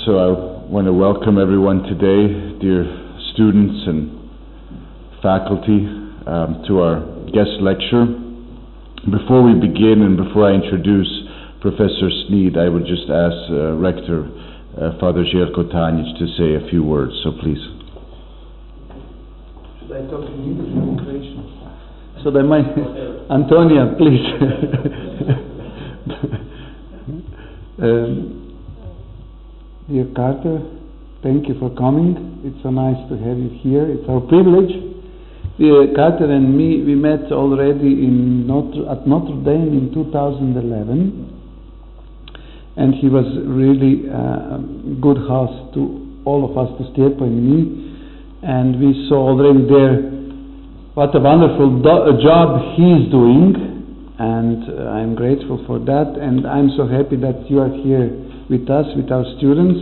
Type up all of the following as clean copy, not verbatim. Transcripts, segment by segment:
So I want to welcome everyone today, dear students and faculty, to our guest lecture. Before we begin and before I introduce Professor Snead, I would just ask Rector Father Željko Tanjić to say a few words, so please. Should I talk in English or in Croatian? So that my Antonia, please. Dear Carter, thank you for coming. It's so nice to have you here. It's our privilege. Carter and me, we met already at Notre Dame in 2011, and he was really a good host to all of us, to Stjepo and me, and we saw already there what a wonderful job he's doing, and I'm grateful for that, and I'm so happy that you are here with us, with our students,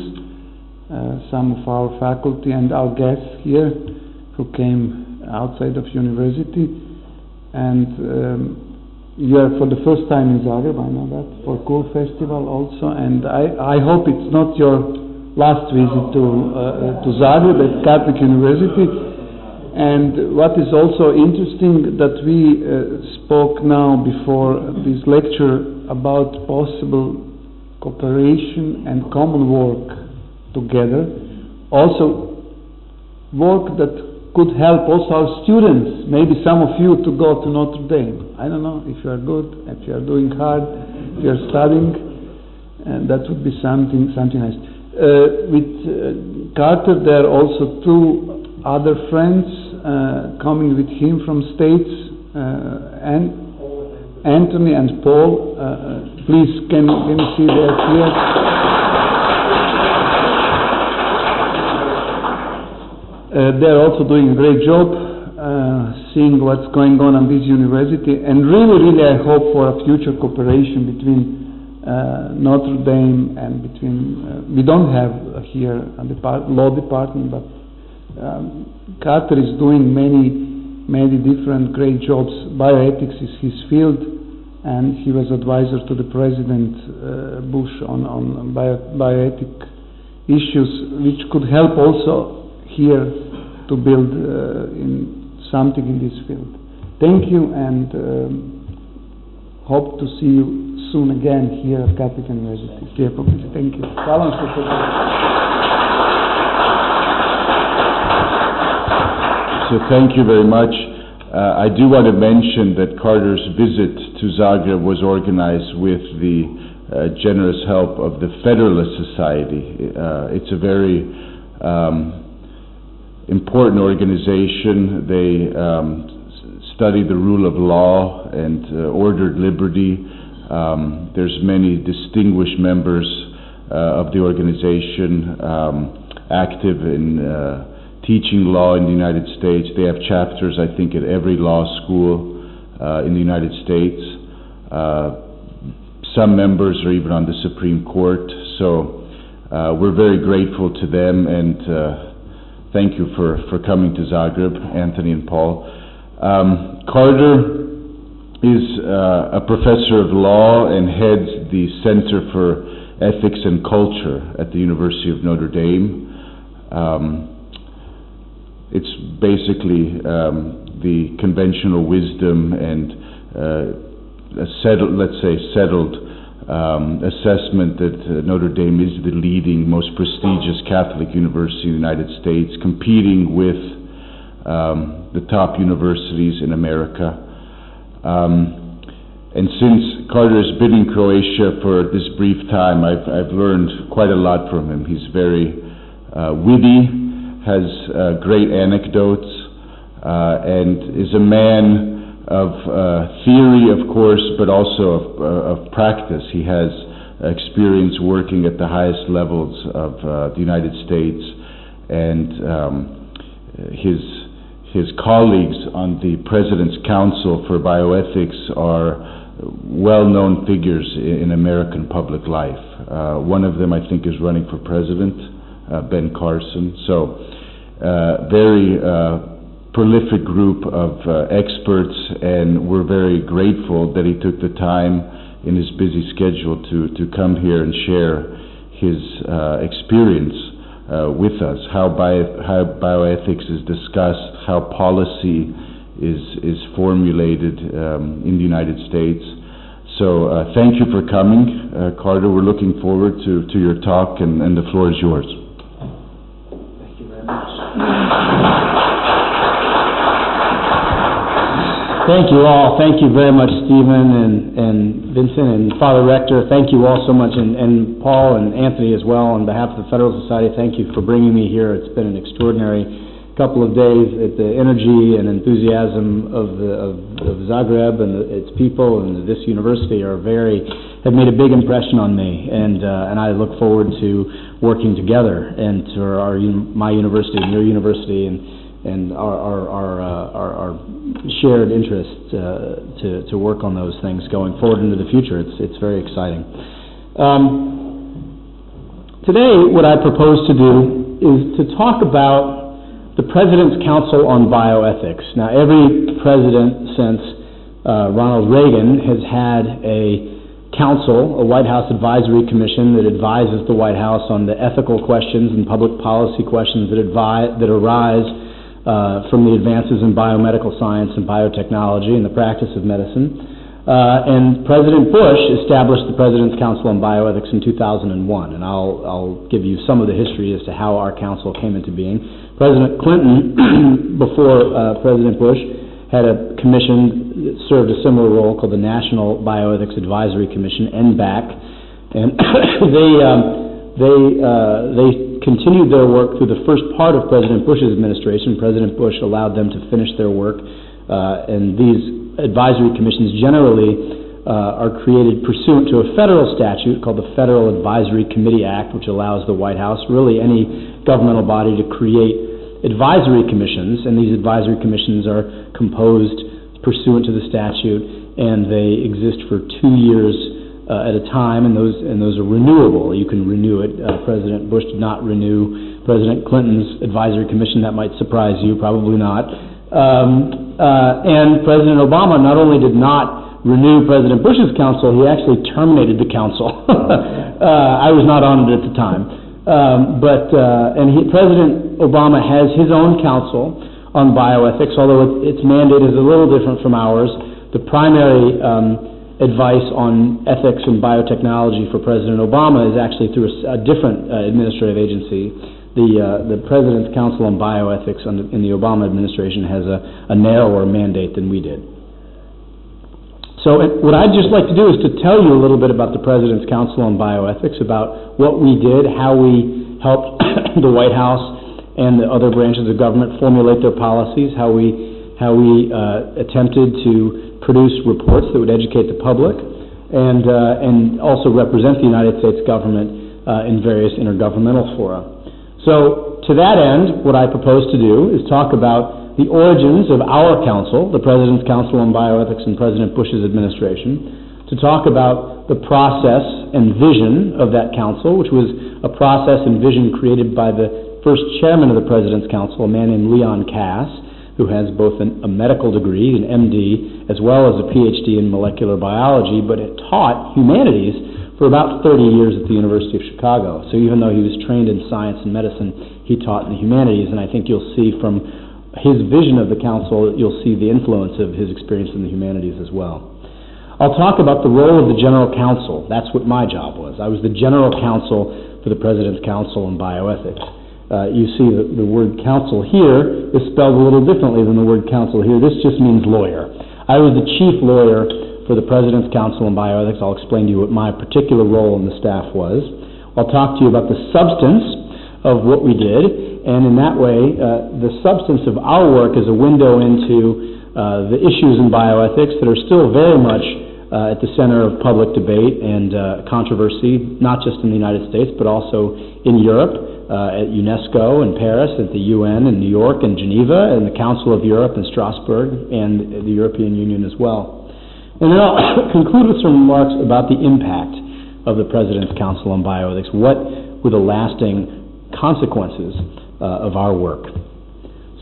some of our faculty and our guests here who came outside of university, and you are for the first time in Zagreb, I know that, for Cool Festival also, and I hope it's not your last visit to Zagreb at Catholic University. And what is also interesting that we spoke now before this lecture about possible cooperation and common work together, also work that could help also our students, maybe some of you, to go to Notre Dame. I don't know if you are good, if you are doing hard, if you are studying, and that would be something nice. With Carter, there are also two other friends coming with him from States, and Anthony and Paul. Please, can you see they are here? They're also doing a great job seeing what's going on this university, and really I hope for a future cooperation between Notre Dame and between we don't have here a law department, but Carter is doing many different great jobs. Bioethics is his field, and he was advisor to the President Bush on bioethic issues, which could help also here to build in something in this field. Thank you, and hope to see you soon again here at Catholic University. Thank you. So thank you very much. I do want to mention that Carter's visit to Zagreb was organized with the generous help of the Federalist Society. It's a very important organization. They study the rule of law and ordered liberty. There's many distinguished members of the organization active in teaching law in the United States. They have chapters, I think, at every law school in the United States. Some members are even on the Supreme Court. So we're very grateful to them, and thank you for coming to Zagreb, Anthony and Paul. Carter is a professor of law and heads the Center for Ethics and Culture at the University of Notre Dame. It's basically the conventional wisdom and a settled assessment that Notre Dame is the leading, most prestigious Catholic university in the United States, competing with the top universities in America. And since Carter has been in Croatia for this brief time, I've learned quite a lot from him. He's very witty, has great anecdotes, and is a man of theory, of course, but also of practice. He has experience working at the highest levels of the United States, and his colleagues on the President's Council for Bioethics are well-known figures in American public life. One of them, I think, is running for president, Ben Carson. So, very prolific group of experts, and we're very grateful that he took the time in his busy schedule to come here and share his experience with us, how bioethics is discussed, how policy is formulated in the United States. So thank you for coming, Carter. We're looking forward to your talk, and the floor is yours. Thank you very much. Thank you all. Thank you very much, Stephen and Vincent and Father Rector. Thank you all so much, and Paul and Anthony as well. On behalf of the Federal Society, thank you for bringing me here. It's been an extraordinary couple of days. The energy and enthusiasm of Zagreb and its people and this university have made a big impression on me, and I look forward to working together and to my university and your university and our shared interest to work on those things going forward into the future. It's very exciting. Today, what I propose to do is to talk about the President's Council on Bioethics. Now, every president since Ronald Reagan has had a council, a White House Advisory Commission that advises the White House on the ethical questions and public policy questions that arise from the advances in biomedical science and biotechnology and the practice of medicine. And President Bush established the President's Council on Bioethics in 2001, and I'll give you some of the history as to how our council came into being. President Clinton, before President Bush, had a commission that served a similar role called the National Bioethics Advisory Commission, NBAC, and they continued their work through the first part of President Bush's administration. President Bush allowed them to finish their work, and these advisory commissions generally are created pursuant to a federal statute called the Federal Advisory Committee Act, which allows the White House, really any governmental body, to create advisory commissions, and these advisory commissions are composed pursuant to the statute, and they exist for 2 years at a time, and those are renewable. You can renew it. President Bush did not renew President Clinton's advisory commission. That might surprise you, probably not. And President Obama not only did not renew President Bush's council, he actually terminated the council. I was not on it at the time. President Obama has his own council on bioethics, although its mandate is a little different from ours. The primary advice on ethics and biotechnology for President Obama is actually through a different administrative agency. The President's Council on Bioethics in the Obama administration has a narrower mandate than we did. So what I'd just like to do is to tell you a little bit about the President's Council on Bioethics, about what we did, how we helped the White House and the other branches of government formulate their policies, how we attempted to produce reports that would educate the public, and also represent the United States government in various intergovernmental fora. So to that end, what I propose to do is talk about the origins of our council, the President's Council on Bioethics in President Bush's administration, to talk about the process and vision of that council, which was a process and vision created by the first chairman of the President's Council, a man named Leon Cass, who has both a medical degree, an MD, as well as a PhD in molecular biology, but had taught humanities for about 30 years at the University of Chicago. So even though he was trained in science and medicine, he taught in the humanities, and I think you'll see from his vision of the council, you'll see the influence of his experience in the humanities as well. I'll talk about the role of the General Counsel. That's what my job was. I was the General Counsel for the President's Council on Bioethics. You see the word counsel here is spelled a little differently than the word counsel here. This just means lawyer. I was the chief lawyer for the President's Council on Bioethics. I'll explain to you what my particular role in the staff was. I'll talk to you about the substance of what we did, and in that way, the substance of our work is a window into the issues in bioethics that are still very much at the center of public debate and controversy, not just in the United States, but also in Europe, at UNESCO in Paris, at the UN in New York and Geneva, and the Council of Europe in Strasbourg, and the European Union as well. And then I'll conclude with some remarks about the impact of the President's Council on Bioethics. What were the lasting consequences of our work?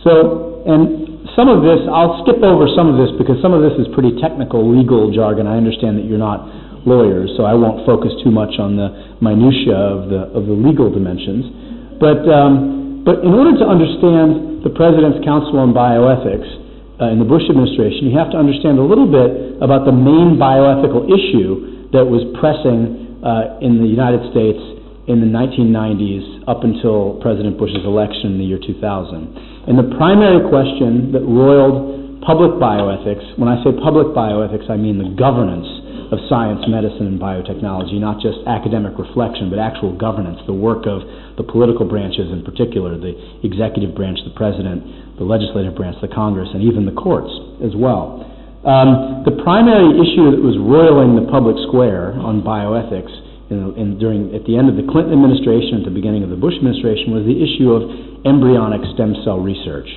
So, and some of this, I'll skip over some of this because some of this is pretty technical legal jargon. I understand that you're not lawyers, so I won't focus too much on the minutiae of the legal dimensions. But in order to understand the President's Council on Bioethics in the Bush administration, you have to understand a little bit about the main bioethical issue that was pressing in the United States in the 1990s up until President Bush's election in the year 2000. And the primary question that roiled public bioethics, when I say public bioethics, I mean the governance of science, medicine, and biotechnology, not just academic reflection, but actual governance, the work of the political branches in particular, the executive branch, the president, the legislative branch, the Congress, and even the courts as well. The primary issue that was roiling the public square on bioethics at the end of the Clinton administration, at the beginning of the Bush administration, was the issue of embryonic stem cell research.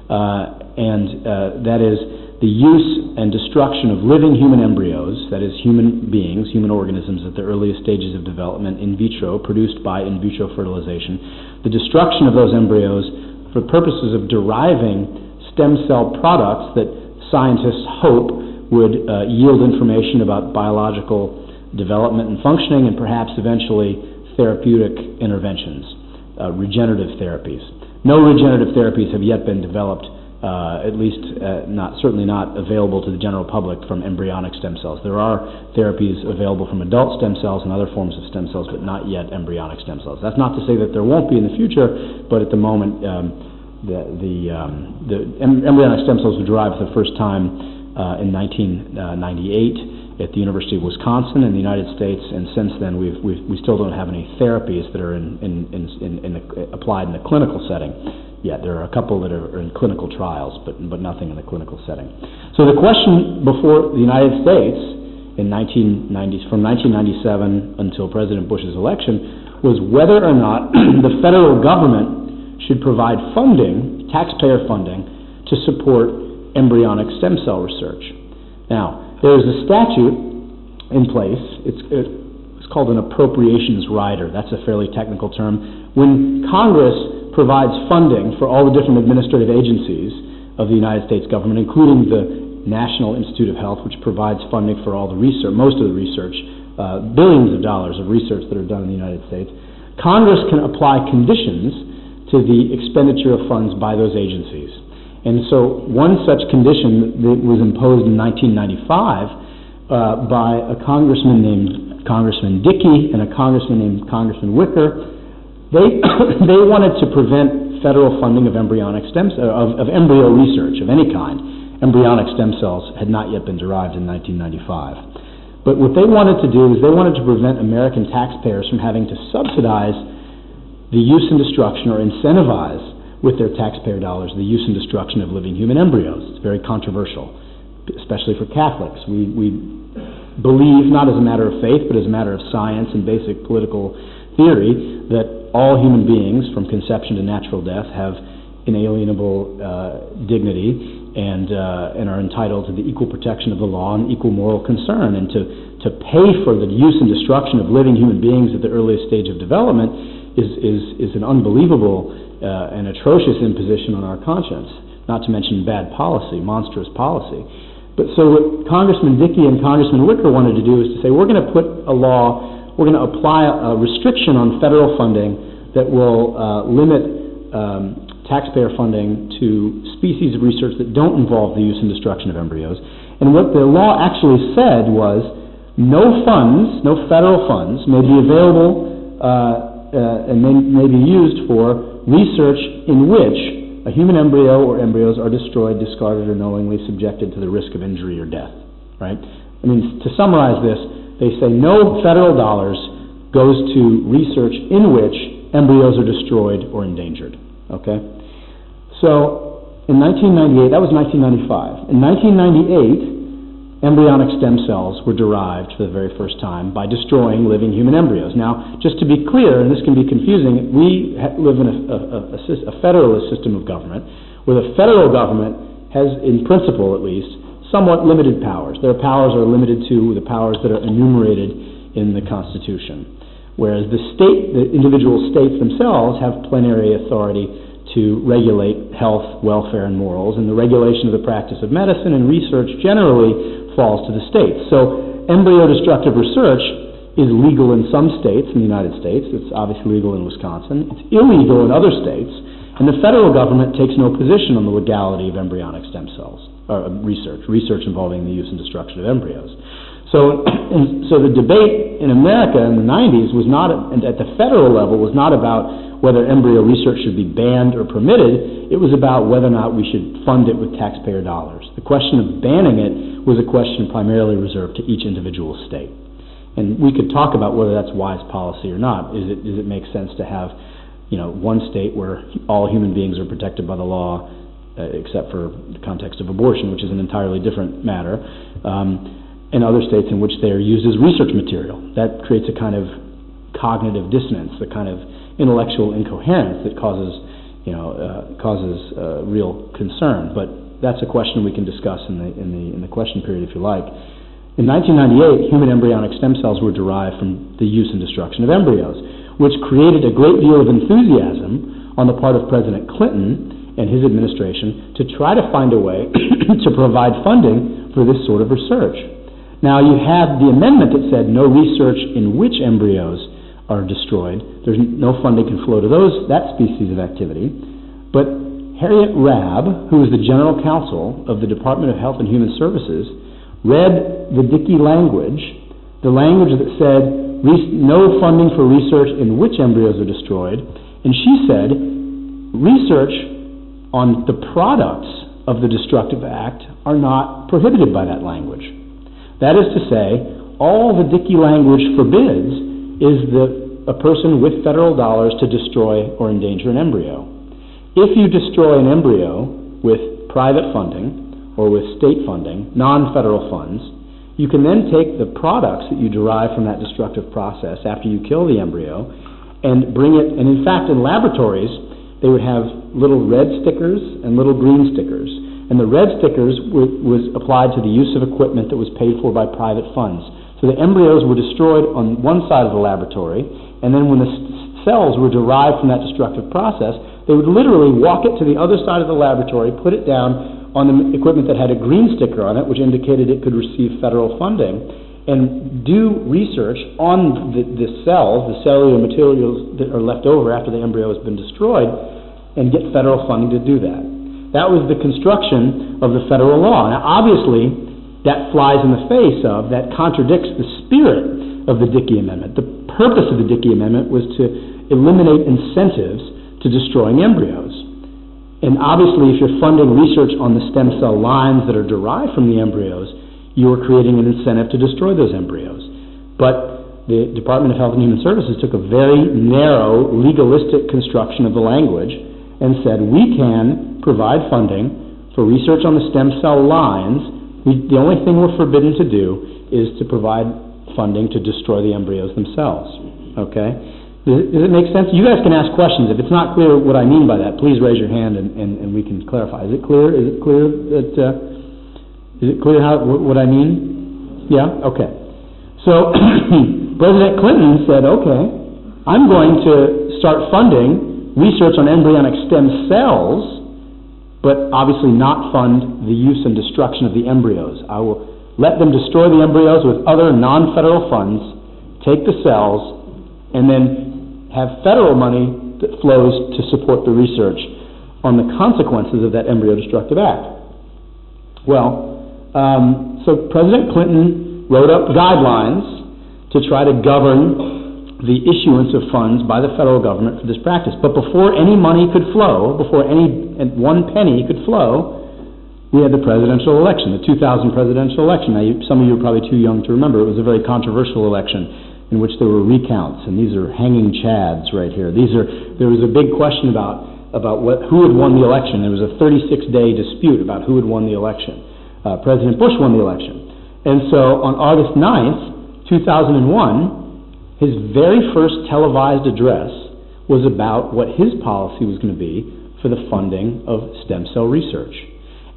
That is the use and destruction of living human embryos, that is human beings, human organisms at the earliest stages of development in vitro, produced by in vitro fertilization, the destruction of those embryos for purposes of deriving stem cell products that scientists hope would yield information about biological development and functioning, and perhaps eventually therapeutic interventions, regenerative therapies. No regenerative therapies have yet been developed, at least certainly not available to the general public from embryonic stem cells. There are therapies available from adult stem cells and other forms of stem cells, but not yet embryonic stem cells. That's not to say that there won't be in the future, but at the moment the embryonic stem cells were derived for the first time in 1998 at the University of Wisconsin in the United States, and since then we still don't have any therapies that are applied in the clinical setting yet. There are a couple that are in clinical trials, but nothing in the clinical setting. So the question before the United States from 1997 until President Bush's election was whether or not the federal government should provide funding, taxpayer funding, to support embryonic stem cell research. Now, there is a statute in place. It's called an appropriations rider. That's a fairly technical term. When Congress provides funding for all the different administrative agencies of the United States government, including the National Institute of Health, which provides funding for all the research, most of the research, billions of dollars of research that are done in the United States, Congress can apply conditions to the expenditure of funds by those agencies. And so one such condition that was imposed in 1995 by a congressman named Congressman Dickey and a congressman named Congressman Wicker, they wanted to prevent federal funding of embryonic of embryo research of any kind. Embryonic stem cells had not yet been derived in 1995. But what they wanted to do is they wanted to prevent American taxpayers from having to subsidize the use and destruction or incentivize with their taxpayer dollars the use and destruction of living human embryos. It's very controversial, especially for Catholics. We believe, not as a matter of faith, but as a matter of science and basic political theory, that all human beings, from conception to natural death, have inalienable dignity and are entitled to the equal protection of the law and equal moral concern. And to pay for the use and destruction of living human beings at the earliest stage of development is an unbelievable an atrocious imposition on our conscience, not to mention bad policy, monstrous policy. But so what Congressman Dickey and Congressman Wicker wanted to do is to say, we're going to put a law, we're going to apply a restriction on federal funding that will limit taxpayer funding to species of research that don't involve the use and destruction of embryos. And what the law actually said was, no funds, no federal funds, may be available and may be used for research in which a human embryo or embryos are destroyed, discarded, or knowingly subjected to the risk of injury or death. Right? I mean, to summarize this, they say no federal dollars goes to research in which embryos are destroyed or endangered. Okay? So, in 1998, that was 1995. In 1998, embryonic stem cells were derived for the very first time by destroying living human embryos. Now, just to be clear, and this can be confusing, we live in a federalist system of government where the federal government has, in principle at least, somewhat limited powers. Their powers are limited to the powers that are enumerated in the Constitution, whereas the individual states themselves have plenary authority to regulate health, welfare, and morals, and the regulation of the practice of medicine and research generally falls to the states. So embryo-destructive research is legal in some states in the United States. It's obviously legal in Wisconsin. It's illegal in other states. And the federal government takes no position on the legality of embryonic stem cells, or research involving the use and destruction of embryos. So the debate in America in the 90s was not, at the federal level, was not about whether embryo research should be banned or permitted. It was about whether or not we should fund it with taxpayer dollars. The question of banning it was a question primarily reserved to each individual state. And we could talk about whether that's wise policy or not. Does it make sense to have, one state where all human beings are protected by the law, except for the context of abortion, which is an entirely different matter, and other states in which they are used as research material? That creates a kind of cognitive dissonance, the kind of intellectual incoherence that causes real concern. But that's a question we can discuss in the question period, if you like. In 1998, human embryonic stem cells were derived from the use and destruction of embryos, which created a great deal of enthusiasm on the part of President Clinton and his administration to try to find a way to provide funding for this sort of research. Now, you have the amendment that said no research in which embryos are destroyed. There's no funding can flow to that species of activity. But Harriet Rabb, who was the general counsel of the Department of Health and Human Services, read the Dickey language, the language that said no funding for research in which embryos are destroyed, and she said research on the products of the destructive act are not prohibited by that language. That is to say, all the Dickey language forbids is a person with federal dollars to destroy or endanger an embryo. If you destroy an embryo with private funding or with state funding, non-federal funds, you can then take the products that you derive from that destructive process after you kill the embryo and bring it, and in fact in laboratories they would have little red stickers and little green stickers. And the red stickers was applied to the use of equipment that was paid for by private funds. So the embryos were destroyed on one side of the laboratory, and then when the cells were derived from that destructive process, they would literally walk it to the other side of the laboratory, put it down on the equipment that had a green sticker on it, which indicated it could receive federal funding, and do research on the cells, the cellular materials that are left over after the embryo has been destroyed, and get federal funding to do that. That was the construction of the federal law. Now, obviously, that flies in the face of, that contradicts the spirit of the Dickey Amendment. The purpose of the Dickey Amendment was to eliminate incentives to destroying embryos. And obviously, if you're funding research on the stem cell lines that are derived from the embryos, you are creating an incentive to destroy those embryos. But the Department of Health and Human Services took a very narrow, legalistic construction of the language and said, we can provide funding for research on the stem cell lines. The only thing we're forbidden to do is to provide funding to destroy the embryos themselves. Okay? Does it make sense? You guys can ask questions. If it's not clear what I mean by that, please raise your hand and we can clarify. Is it clear? Is it clear what I mean? Yeah? Okay. So President Clinton said, okay, I'm going to start funding research on embryonic stem cells, but obviously not fund the use and destruction of the embryos. I will let them destroy the embryos with other non-federal funds, take the cells, and then have federal money that flows to support the research on the consequences of that embryo-destructive act. Well, so President Clinton wrote up guidelines to try to govern the issuance of funds by the federal government for this practice. But before any money could flow, before any one penny could flow, we had the presidential election, the 2000 presidential election. Now, some of you are probably too young to remember. It was a very controversial election in which there were recounts, and these are hanging chads right here. There was a big question about who had won the election. There was a 36-day dispute about who had won the election. President Bush won the election. And so on August 9th, 2001, his very first televised address was about what his policy was going to be for the funding of stem cell research.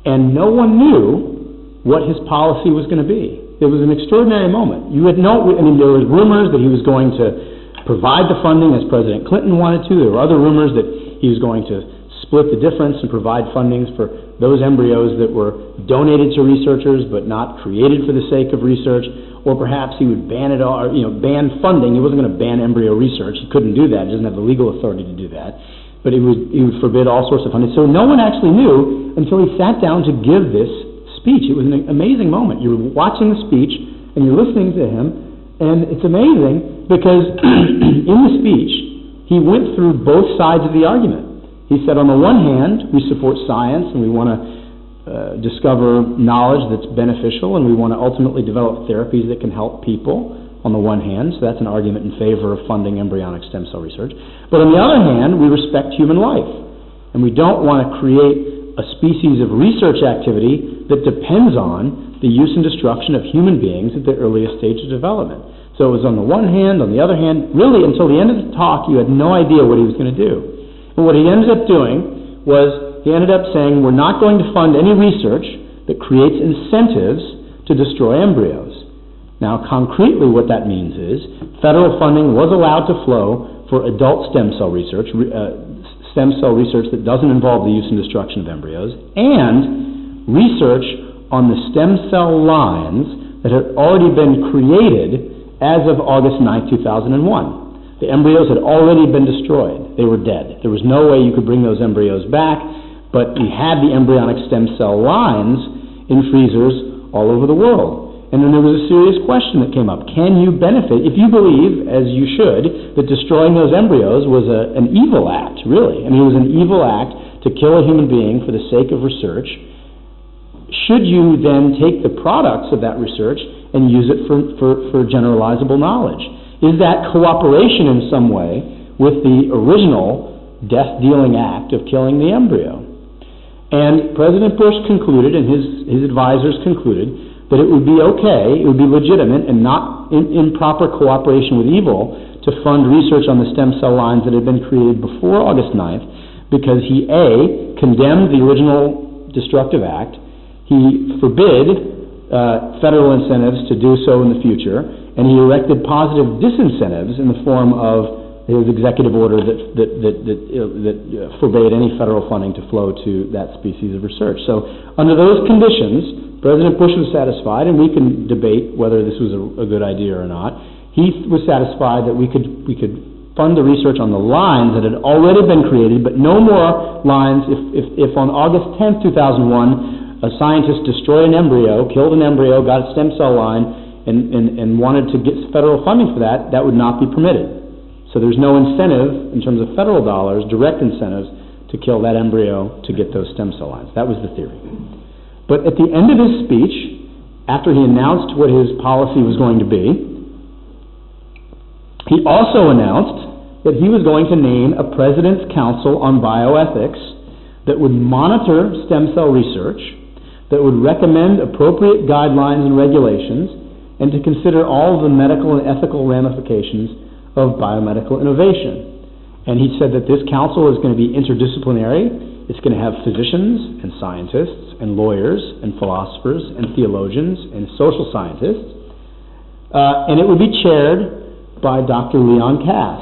And no one knew what his policy was going to be. It was an extraordinary moment. There were rumors that he was going to provide the funding as President Clinton wanted to. There were other rumors that he was going to split the difference and provide fundings for those embryos that were donated to researchers but not created for the sake of research, or perhaps he would ban it all, ban funding. He wasn't going to ban embryo research. He couldn't do that. He doesn't have the legal authority to do that. But he would forbid all sorts of funding. So no one actually knew until he sat down to give this speech. It was an amazing moment. You're watching the speech and you're listening to him, and it's amazing because in the speech he went through both sides of the argument. He said, on the one hand, we support science and we want to discover knowledge that's beneficial, and we want to ultimately develop therapies that can help people, on the one hand. So that's an argument in favor of funding embryonic stem cell research. But on the other hand, we respect human life, and we don't want to create a species of research activity that depends on the use and destruction of human beings at the earliest stage of development. So it was on the one hand. On the other hand, really until the end of the talk, you had no idea what he was going to do. And what he ended up doing was he ended up saying, we're not going to fund any research that creates incentives to destroy embryos. Now, concretely what that means is federal funding was allowed to flow for adult stem cell research that doesn't involve the use and destruction of embryos, and research on the stem cell lines that had already been created as of August 9, 2001. The embryos had already been destroyed. They were dead. There was no way you could bring those embryos back, but we had the embryonic stem cell lines in freezers all over the world. And then there was a serious question that came up. Can you benefit, if you believe, as you should, that destroying those embryos was an evil act, really? I mean, it was an evil act to kill a human being for the sake of research. Should you then take the products of that research and use it for generalizable knowledge? Is that cooperation in some way with the original death-dealing act of killing the embryo? And President Bush concluded, and his advisors concluded, that it would be okay, it would be legitimate and not in proper cooperation with evil to fund research on the stem cell lines that had been created before August 9th, because he, A, condemned the original destructive act, he forbid federal incentives to do so in the future, and he erected positive disincentives in the form of his executive order that forbade any federal funding to flow to that species of research. So under those conditions, President Bush was satisfied, and we can debate whether this was a good idea or not. He was satisfied that we could fund the research on the lines that had already been created, but no more lines. If on August 10th, 2001, a scientist destroyed an embryo, killed an embryo, got a stem cell line, and wanted to get federal funding for that, that would not be permitted. So there's no incentive in terms of federal dollars, direct incentives, to kill that embryo to get those stem cell lines. That was the theory. But at the end of his speech, after he announced what his policy was going to be, he also announced that he was going to name a President's Council on Bioethics that would monitor stem cell research, that would recommend appropriate guidelines and regulations, and to consider all of the medical and ethical ramifications of biomedical innovation. And he said that this council is going to be interdisciplinary. It's going to have physicians and scientists and lawyers and philosophers and theologians and social scientists. And it would be chaired by Dr. Leon Kass,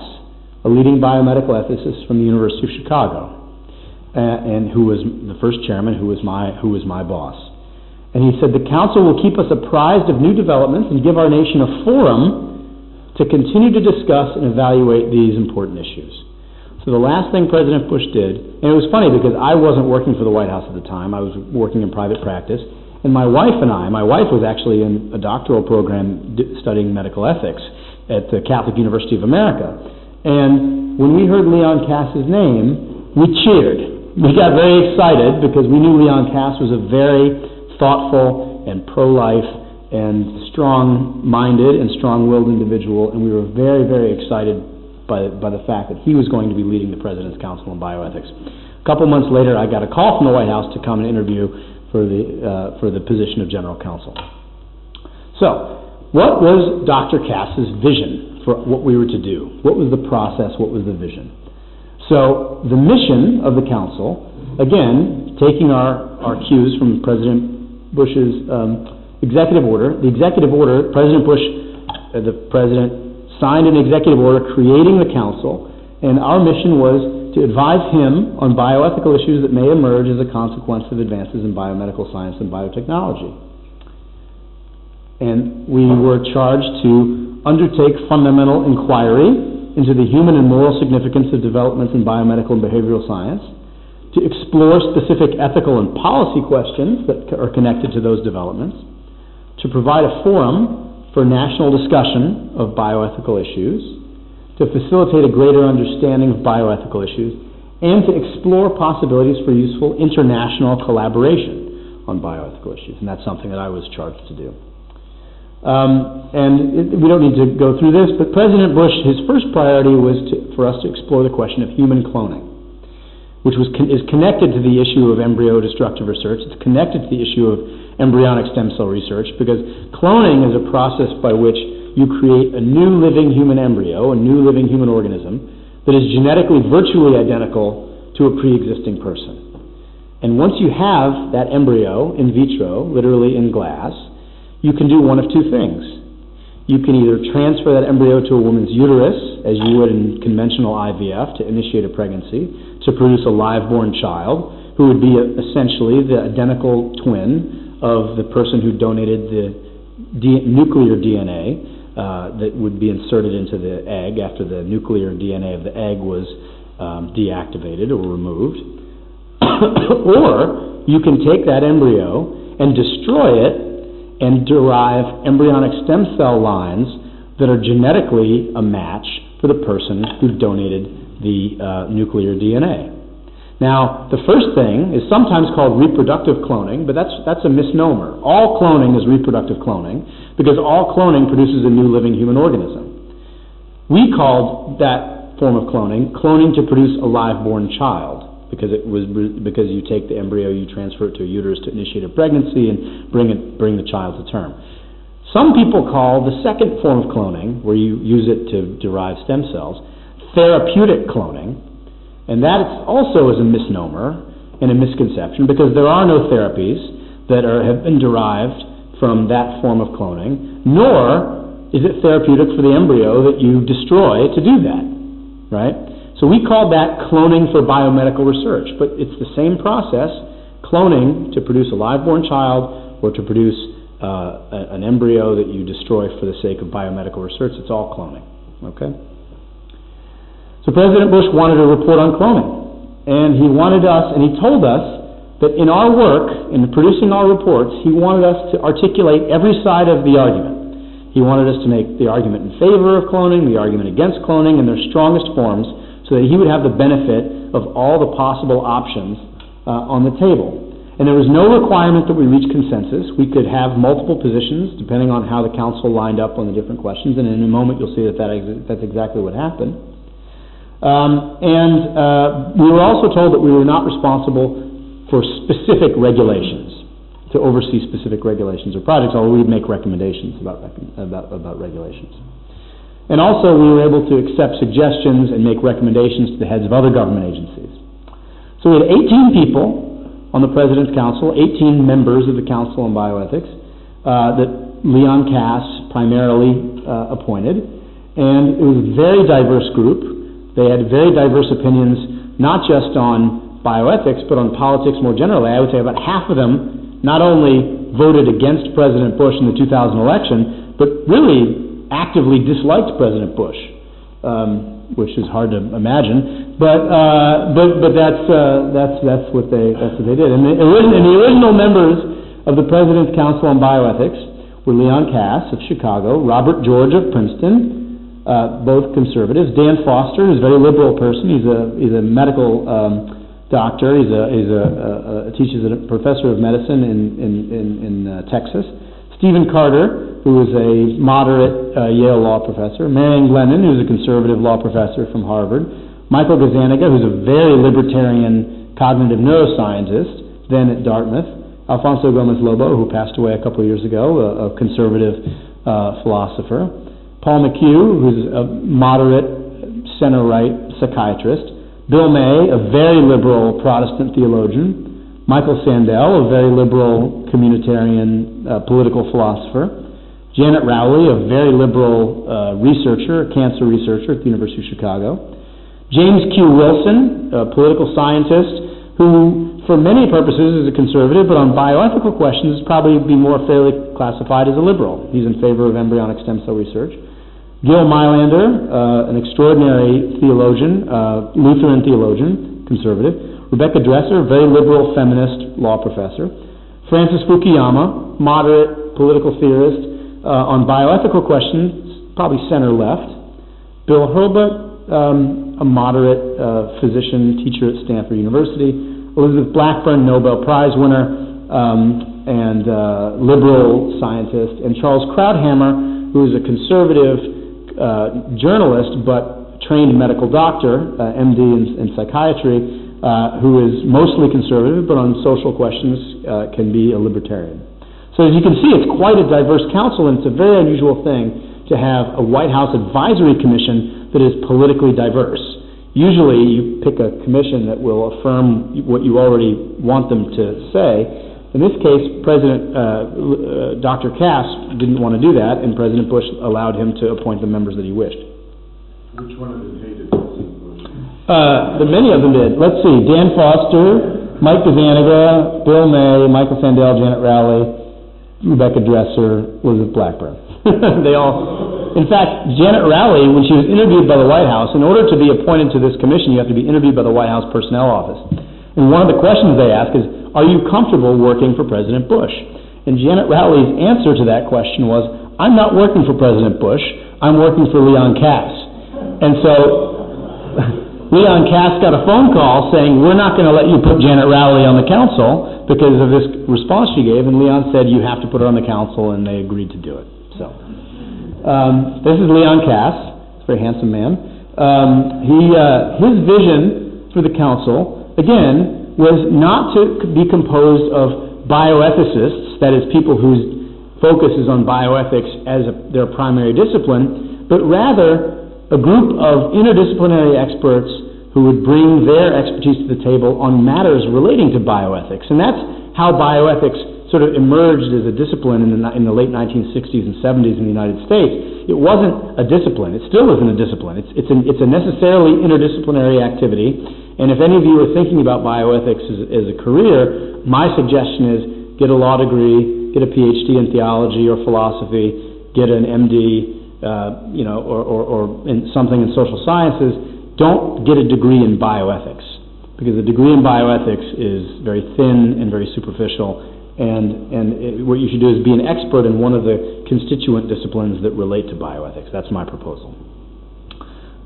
a leading biomedical ethicist from the University of Chicago, and who was the first chairman, who was my boss. And he said the council will keep us apprised of new developments and give our nation a forum to continue to discuss and evaluate these important issues. So the last thing President Bush did, and it was funny because I wasn't working for the White House at the time, I was working in private practice, and my wife was actually in a doctoral program studying medical ethics at the Catholic University of America. And when we heard Leon Kass's name, we cheered. We got very excited because we knew Leon Kass was a very thoughtful and pro-life and strong-minded and strong-willed individual, and we were very, very excited by the fact that he was going to be leading the President's Council on Bioethics. A couple months later, I got a call from the White House to come and interview for the position of General Counsel. So, what was Dr. Kass's vision for what we were to do? What was the process? What was the vision? So, the mission of the Council, again, taking our cues from President Bush's executive order. The executive order, President Bush, the President, signed an executive order creating the council, and our mission was to advise him on bioethical issues that may emerge as a consequence of advances in biomedical science and biotechnology. And we were charged to undertake fundamental inquiry into the human and moral significance of developments in biomedical and behavioral science, to explore specific ethical and policy questions that are connected to those developments, to provide a forum for national discussion of bioethical issues, to facilitate a greater understanding of bioethical issues, and to explore possibilities for useful international collaboration on bioethical issues. And that's something that I was charged to do. We don't need to go through this, but President Bush, his first priority was for us to explore the question of human cloning, which is connected to the issue of embryo-destructive research. It's connected to the issue of embryonic stem cell research, because cloning is a process by which you create a new living human embryo, a new living human organism, that is genetically virtually identical to a pre-existing person. And once you have that embryo in vitro, literally in glass, you can do one of two things. You can either transfer that embryo to a woman's uterus, as you would in conventional IVF, to initiate a pregnancy, to produce a live-born child, who would be essentially the identical twin of the person who donated the nuclear DNA that would be inserted into the egg after the nuclear DNA of the egg was deactivated or removed. Or you can take that embryo and destroy it and derive embryonic stem cell lines that are genetically a match for the person who donated the nuclear DNA. Now, the first thing is sometimes called reproductive cloning, but that's a misnomer. All cloning is reproductive cloning, because all cloning produces a new living human organism. We called that form of cloning to produce a live-born child, because you take the embryo, you transfer it to a uterus to initiate a pregnancy and bring the child to term. Some people call the second form of cloning, where you use it to derive stem cells, therapeutic cloning. And that also is a misnomer and a misconception, because there are no therapies that have been derived from that form of cloning, nor is it therapeutic for the embryo that you destroy to do that, right? So we call that cloning for biomedical research, but it's the same process, cloning to produce a live-born child or to produce an embryo that you destroy for the sake of biomedical research. It's all cloning, okay? So President Bush wanted a report on cloning, and he wanted us, and he told us that in our work, in producing our reports, he wanted us to articulate every side of the argument. He wanted us to make the argument in favor of cloning, the argument against cloning, in their strongest forms, so that he would have the benefit of all the possible options on the table. And there was no requirement that we reach consensus. We could have multiple positions, depending on how the council lined up on the different questions, and in a moment you'll see that's exactly what happened. We were also told that we were not responsible for specific regulations, to oversee specific regulations or projects, although we'd make recommendations about regulations. And also we were able to accept suggestions and make recommendations to the heads of other government agencies. So we had 18 people on the President's Council, 18 members of the Council on Bioethics, that Leon Cass primarily appointed, and it was a very diverse group. They had very diverse opinions, not just on bioethics, but on politics more generally. I would say about half of them not only voted against President Bush in the 2000 election, but really actively disliked President Bush, which is hard to imagine. But that's what they did. And the original members of the President's Council on Bioethics were Leon Cass of Chicago, Robert George of Princeton, both conservatives. Dan Foster, who's a very liberal person. He's a medical doctor. Teaches a professor of medicine in Texas. Stephen Carter, who is a moderate Yale law professor. Marian Glennon, who's a conservative law professor from Harvard. Michael Gazzaniga, who's a very libertarian cognitive neuroscientist, then at Dartmouth. Alfonso Gomez-Lobo, who passed away a couple years ago, a conservative philosopher. Paul McHugh, who's a moderate center-right psychiatrist. Bill May, a very liberal Protestant theologian. Michael Sandel, a very liberal communitarian political philosopher. Janet Rowley, a very liberal researcher, a cancer researcher at the University of Chicago. James Q. Wilson, a political scientist, who for many purposes is a conservative, but on bioethical questions probably be more fairly classified as a liberal. He's in favor of embryonic stem cell research. Gil Meilander, an extraordinary theologian, Lutheran theologian, conservative. Rebecca Dresser, very liberal feminist law professor. Francis Fukuyama, moderate political theorist, on bioethical questions, probably center-left. Bill Hurlbut, a moderate physician, teacher at Stanford University. Elizabeth Blackburn, Nobel Prize winner and liberal scientist. And Charles Krauthammer, who is a conservative journalist but trained medical doctor, MD in psychiatry, who is mostly conservative but on social questions can be a libertarian. So as you can see, it's quite a diverse council, and it's a very unusual thing to have a White House advisory commission that is politically diverse. Usually you pick a commission that will affirm what you already want them to say. In this case, Dr. Cass didn't want to do that, and President Bush allowed him to appoint the members that he wished. Which one of them hated President Bush? Many of them did. Let's see, Dan Foster, Mike Gazzaniga, Bill May, Michael Sandel, Janet Rowley, Rebecca Dresser, Elizabeth Blackburn. They all, in fact, Janet Rowley, when she was interviewed by the White House, in order to be appointed to this commission, you have to be interviewed by the White House Personnel Office. And one of the questions they ask is, are you comfortable working for President Bush? And Janet Rowley's answer to that question was, I'm not working for President Bush, I'm working for Leon Cass. And so Leon Cass got a phone call saying, we're not going to let you put Janet Rowley on the council because of this response she gave, and Leon said, you have to put her on the council, and they agreed to do it. So, this is Leon Cass, a very handsome man. His vision for the council, again, was not to be composed of bioethicists, that is, people whose focus is on bioethics as their primary discipline, but rather a group of interdisciplinary experts who would bring their expertise to the table on matters relating to bioethics. And that's how bioethics sort of emerged as a discipline in the late 1960s and 70s in the United States. It wasn't a discipline. It still isn't a discipline. It's a necessarily interdisciplinary activity. And if any of you are thinking about bioethics as a career, my suggestion is get a law degree, get a PhD in theology or philosophy, get an MD, or in something in social sciences. Don't get a degree in bioethics, because a degree in bioethics is very thin and very superficial, and what you should do is be an expert in one of the constituent disciplines that relate to bioethics. That's my proposal.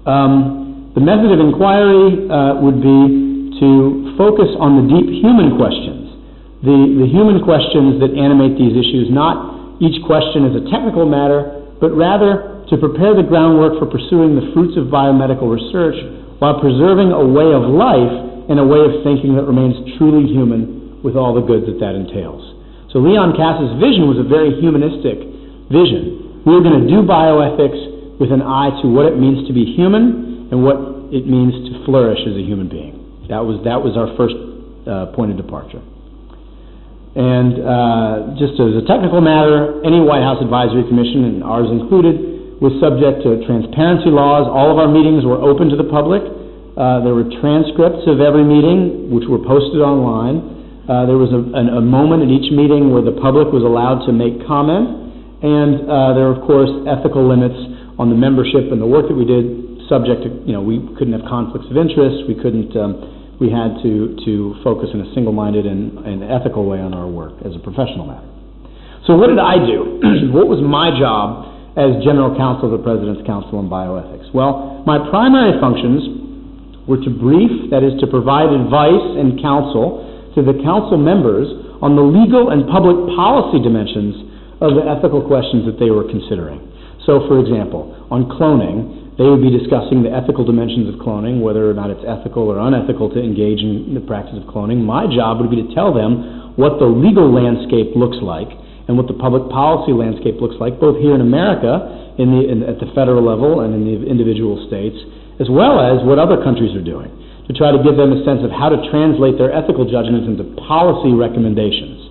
The method of inquiry would be to focus on the deep human questions, the human questions that animate these issues, not each question as a technical matter, but rather to prepare the groundwork for pursuing the fruits of biomedical research while preserving a way of life and a way of thinking that remains truly human with all the goods that entails. So Leon Cass's vision was a very humanistic vision. We were going to do bioethics with an eye to what it means to be human and what it means to flourish as a human being. That was our first point of departure. And just as a technical matter, any White House Advisory Commission, and ours included, was subject to transparency laws. All of our meetings were open to the public. There were transcripts of every meeting, which were posted online. There was a moment in each meeting where the public was allowed to make comment, and there were, of course, ethical limits on the membership and the work that we did, subject to, we couldn't have conflicts of interest. We couldn't. We had to focus in a single-minded and ethical way on our work as a professional matter. So what did I do? What was my job as General Counsel of the President's Council on Bioethics? Well, my primary functions were to brief, that is, to provide advice and counsel to the council members on the legal and public policy dimensions of the ethical questions that they were considering. So, for example, on cloning, they would be discussing the ethical dimensions of cloning, whether or not it's ethical or unethical to engage in the practice of cloning. My job would be to tell them what the legal landscape looks like and what the public policy landscape looks like, both here in America, at the federal level and in the individual states, as well as what other countries are doing, to try to give them a sense of how to translate their ethical judgments into policy recommendations.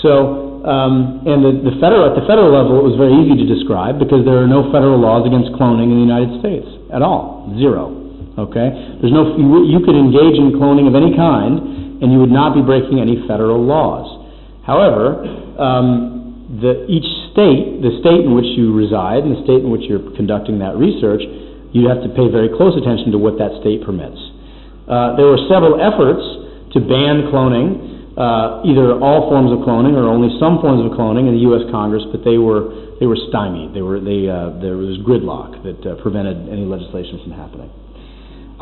So, at the federal level, it was very easy to describe because there are no federal laws against cloning in the United States at all, zero. Okay? There's no, you could engage in cloning of any kind, and you would not be breaking any federal laws. However, each state, the state in which you reside and the state in which you're conducting that research, you have to pay very close attention to what that state permits. There were several efforts to ban cloning, either all forms of cloning or only some forms of cloning in the U.S. Congress, but they were stymied. There was gridlock that prevented any legislation from happening.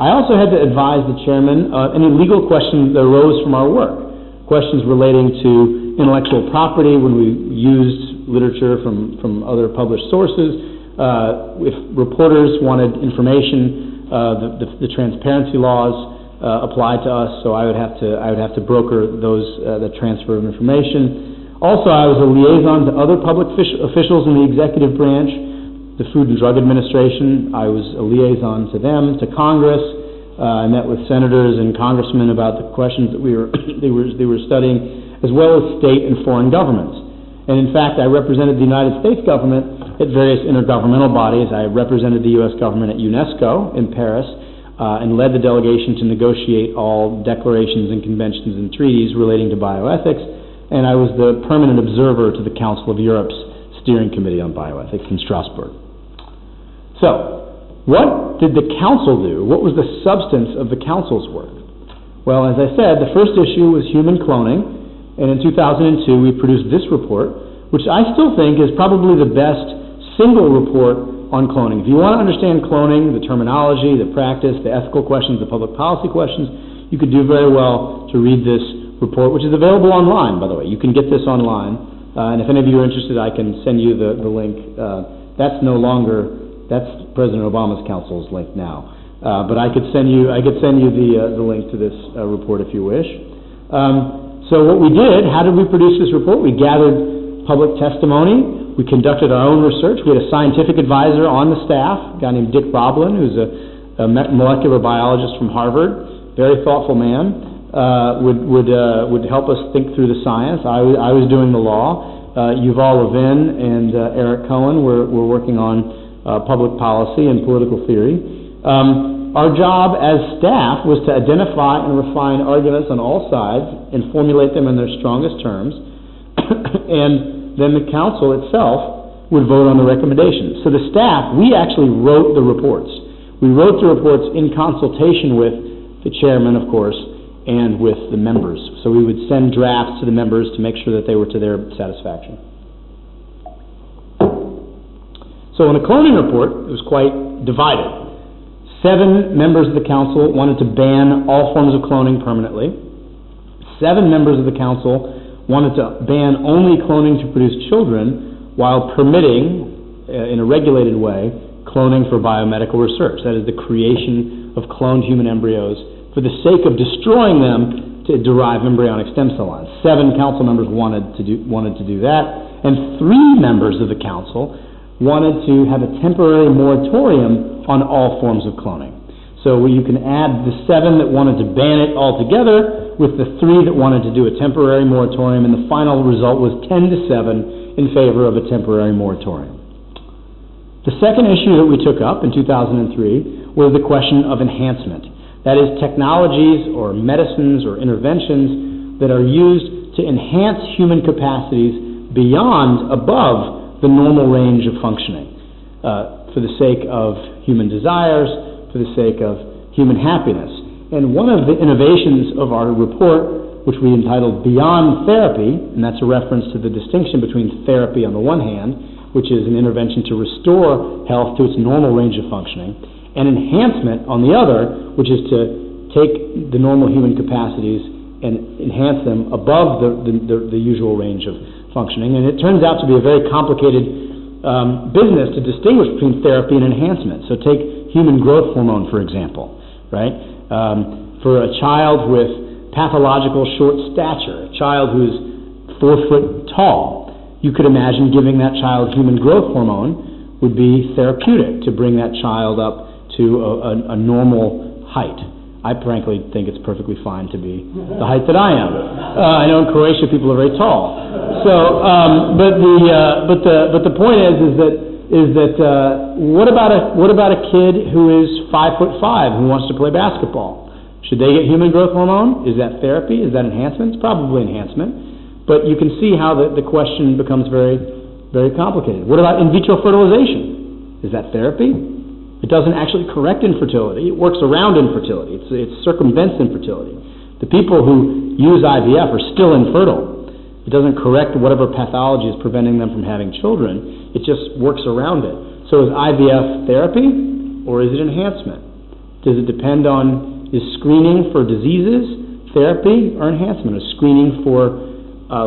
I also had to advise the chairman any legal questions that arose from our work, questions relating to intellectual property when we used literature from other published sources. If reporters wanted information, the transparency laws applied to us, so I would have to broker the transfer of information. Also, I was a liaison to other public officials in the executive branch, the Food and Drug Administration. I was a liaison to them, to Congress. I met with senators and congressmen about the questions that they were studying, as well as state and foreign governments. And in fact, I represented the United States government at various intergovernmental bodies. I represented the U.S. government at UNESCO in Paris, and led the delegation to negotiate all declarations and conventions and treaties relating to bioethics, and I was the permanent observer to the Council of Europe's Steering Committee on Bioethics in Strasbourg. So, what did the Council do? What was the substance of the Council's work? Well, as I said, the first issue was human cloning, and in 2002 we produced this report, which I still think is probably the best single report on cloning. If you want to understand cloning, the terminology, the practice, the ethical questions, the public policy questions, you could do very well to read this report, which is available online, by the way. You can get this online, and if any of you are interested, I can send you the link. That's President Obama's council's link now, but I could send you the link to this report if you wish. So what we did, how did we produce this report? We gathered public testimony. We conducted our own research. We had a scientific advisor on the staff, a guy named Dick Roblin, who's a molecular biologist from Harvard, very thoughtful man, would help us think through the science. I was doing the law. Yuval Levin and Eric Cohen were working on public policy and political theory. Our job as staff was to identify and refine arguments on all sides and formulate them in their strongest terms, and then the council itself would vote on the recommendations. So the staff, we actually wrote the reports. We wrote the reports in consultation with the chairman, of course, and with the members. So we would send drafts to the members to make sure that they were to their satisfaction. So in the cloning report, it was quite divided. 7 members of the council wanted to ban all forms of cloning permanently. 7 members of the council wanted to ban only cloning to produce children while permitting, in a regulated way, cloning for biomedical research. That is the creation of cloned human embryos for the sake of destroying them to derive embryonic stem cell lines. 7 council members wanted to do that, and 3 members of the council wanted to have a temporary moratorium on all forms of cloning. So you can add the 7 that wanted to ban it altogether with the 3 that wanted to do a temporary moratorium, and the final result was 10-7 in favor of a temporary moratorium. The second issue that we took up in 2003 was the question of enhancement. That is, technologies or medicines or interventions that are used to enhance human capacities above the normal range of functioning, for the sake of human desires, for the sake of human happiness. And one of the innovations of our report, which we entitled Beyond Therapy, and that's a reference to the distinction between therapy on the one hand, which is an intervention to restore health to its normal range of functioning, and enhancement on the other, which is to take the normal human capacities and enhance them above the usual range of functioning. And it turns out to be a very complicated business to distinguish between therapy and enhancement. So take human growth hormone, for example, right? For a child with pathological short stature, a child who's 4 foot tall, you could imagine giving that child human growth hormone would be therapeutic to bring that child up to a normal height. I frankly think it's perfectly fine to be the height that I am. I know in Croatia people are very tall. So, but the point is that is that what about a kid who is 5'5" who wants to play basketball? Should they get human growth hormone? Is that therapy? Is that enhancement? It's probably enhancement. But you can see how the question becomes very, very complicated. What about in vitro fertilization? Is that therapy? It doesn't actually correct infertility. It works around infertility. It circumvents infertility. The people who use IVF are still infertile. It doesn't correct whatever pathology is preventing them from having children. It just works around it. So is IVF therapy or is it enhancement? Does it depend on, is screening for diseases therapy or enhancement? Is screening for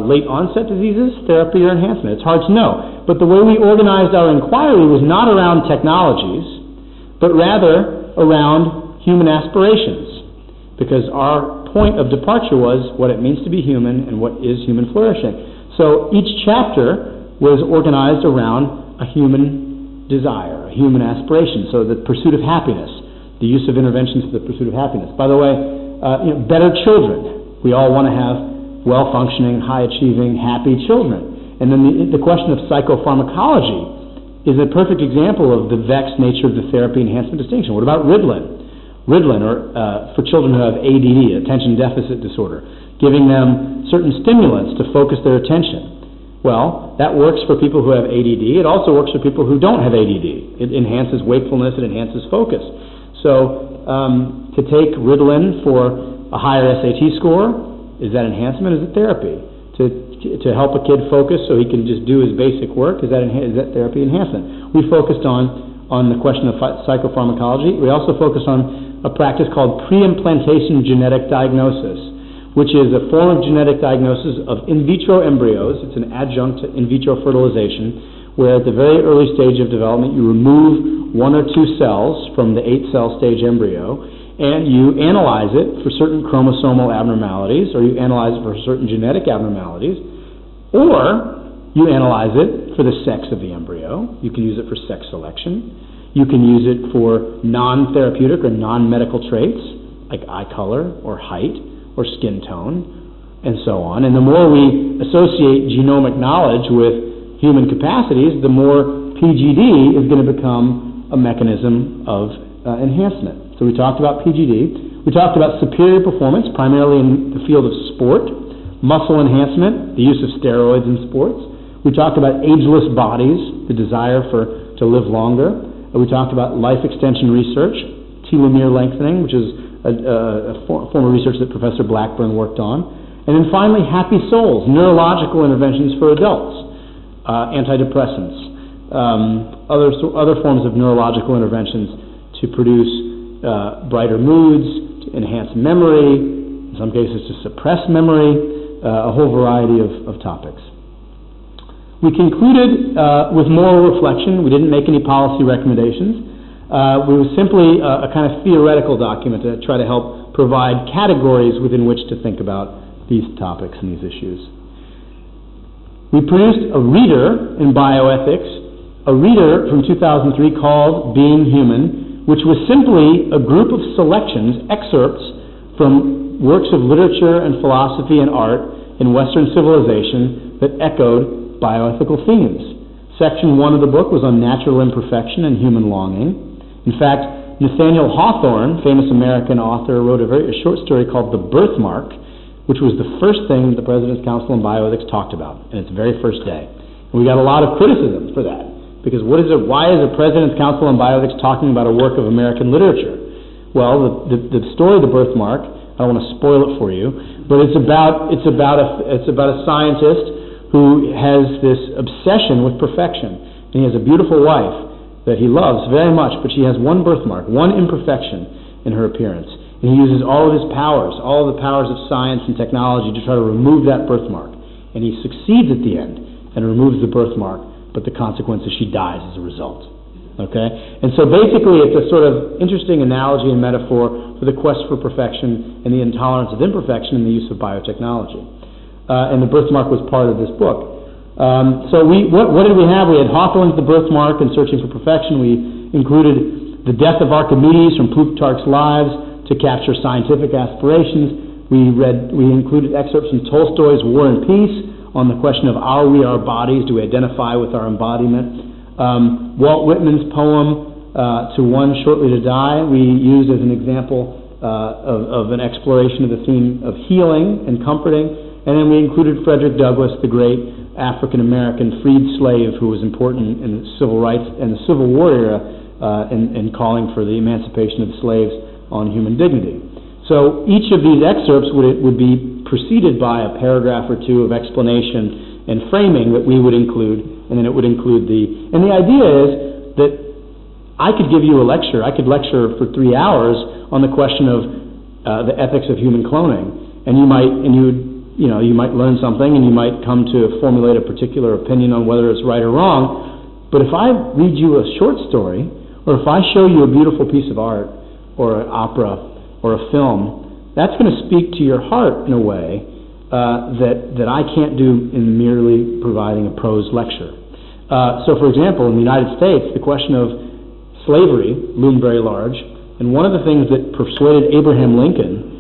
late onset diseases therapy or enhancement? It's hard to know. But the way we organized our inquiry was not around technologies, but rather around human aspirations. Because our point of departure was what it means to be human and what is human flourishing. So each chapter was organized around a human desire, a human aspiration. So the pursuit of happiness, the use of interventions for the pursuit of happiness. By the way, better children. We all want to have well-functioning, high-achieving, happy children. And then the question of psychopharmacology is a perfect example of the vexed nature of the therapy enhancement distinction. What about Ritalin? Ritalin, or for children who have ADD, attention deficit disorder, giving them certain stimulants to focus their attention. Well, that works for people who have ADD. It also works for people who don't have ADD. It enhances wakefulness. It enhances focus. So to take Ritalin for a higher SAT score, is that enhancement? Is it therapy? To help a kid focus so he can just do his basic work, is that therapy enhancement? We focused on the question of psychopharmacology. We also focused on a practice called pre-implantation genetic diagnosis, which is a form of genetic diagnosis of in vitro embryos. It's an adjunct to in vitro fertilization, where at the very early stage of development you remove 1 or 2 cells from the 8-cell stage embryo, and you analyze it for certain chromosomal abnormalities, or you analyze it for certain genetic abnormalities, or you analyze it for the sex of the embryo. You can use it for sex selection. You can use it for non-therapeutic or non-medical traits, like eye color or height or skin tone, and so on. And the more we associate genomic knowledge with human capacities, the more PGD is going to become a mechanism of enhancement. So we talked about PGD. We talked about superior performance, primarily in the field of sport, muscle enhancement, the use of steroids in sports. We talked about ageless bodies, the desire to live longer. We talked about life extension research, telomere lengthening, which is a form of research that Professor Blackburn worked on. And then finally, happy souls, neurological interventions for adults, antidepressants, other forms of neurological interventions to produce brighter moods, to enhance memory, in some cases to suppress memory, a whole variety of topics. We concluded with moral reflection. We didn't make any policy recommendations. It was simply a kind of theoretical document to try to help provide categories within which to think about these topics and these issues. We produced a reader in bioethics, a reader from 2003 called Being Human, which was simply a group of selections, excerpts from works of literature and philosophy and art in Western civilization that echoed bioethical themes. Section 1 of the book was on natural imperfection and human longing. In fact, Nathaniel Hawthorne, famous American author, wrote a short story called The Birthmark, which was the first thing that the President's Council on Bioethics talked about in its very first day. And we got a lot of criticism for that, because why is the President's Council on Bioethics talking about a work of American literature? Well, the story of The Birthmark, I don't want to spoil it for you, but it's about a scientist who has this obsession with perfection. And he has a beautiful wife that he loves very much, but she has one birthmark, one imperfection in her appearance. And he uses all of his powers, all of the powers of science and technology to try to remove that birthmark. And he succeeds at the end and removes the birthmark, but the consequence is she dies as a result. Okay? And so basically it's a sort of interesting analogy and metaphor for the quest for perfection and the intolerance of imperfection in the use of biotechnology. And the birthmark was part of this book. So what did we have? We had Hawthorne's The Birthmark and Searching for Perfection. We included The Death of Archimedes from Plutarch's Lives to capture scientific aspirations. We included excerpts from Tolstoy's War and Peace on the question of are we our bodies? Do we identify with our embodiment? Walt Whitman's poem, To One Shortly to Die, we used as an example of an exploration of the theme of healing and comforting. And then we included Frederick Douglass, the great African-American freed slave who was important in the civil rights and the Civil War era in calling for the emancipation of slaves on human dignity. So each of these excerpts would be preceded by a paragraph or two of explanation and framing that we would include, and then it would include and the idea is that I could give you a lecture. I could lecture for 3 hours on the question of the ethics of human cloning, and you might learn something, and you might come to formulate a particular opinion on whether it's right or wrong. But if I read you a short story, or if I show you a beautiful piece of art, or an opera, or a film, that's going to speak to your heart in a way that I can't do in merely providing a prose lecture. So, for example, in the United States, the question of slavery loomed very large, and one of the things that persuaded Abraham Lincoln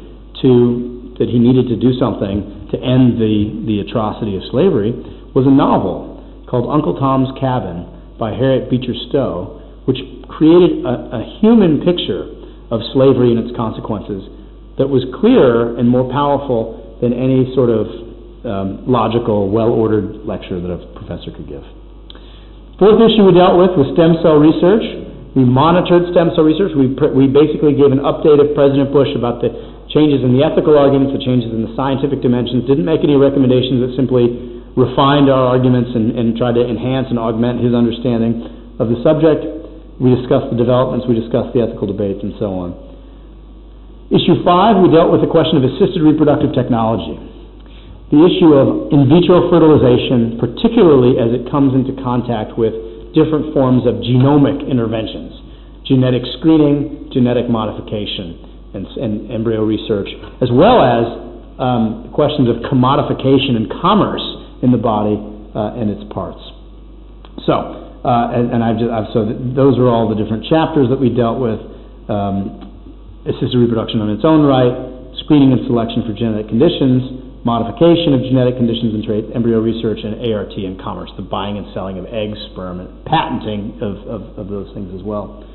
that he needed to do something to end the atrocity of slavery was a novel called Uncle Tom's Cabin by Harriet Beecher Stowe, which created a human picture of slavery and its consequences that was clearer and more powerful than any sort of logical, well-ordered lecture that a professor could give. Fourth issue we dealt with was stem cell research. We monitored stem cell research. We basically gave an update of President Bush about the changes in the ethical arguments, the changes in the scientific dimensions, didn't make any recommendations that simply refined our arguments and tried to enhance and augment his understanding of the subject. We discussed the developments, we discussed the ethical debates, and so on. Issue 5, we dealt with the question of assisted reproductive technology. The issue of in vitro fertilization, particularly as it comes into contact with different forms of genomic interventions, genetic screening, genetic modification, and embryo research, as well as questions of commodification and commerce in the body and its parts. So, those are all the different chapters that we dealt with: assisted reproduction on its own right, screening and selection for genetic conditions, modification of genetic conditions and traits, embryo research, and ART and commerce, the buying and selling of eggs, sperm, and patenting of those things as well.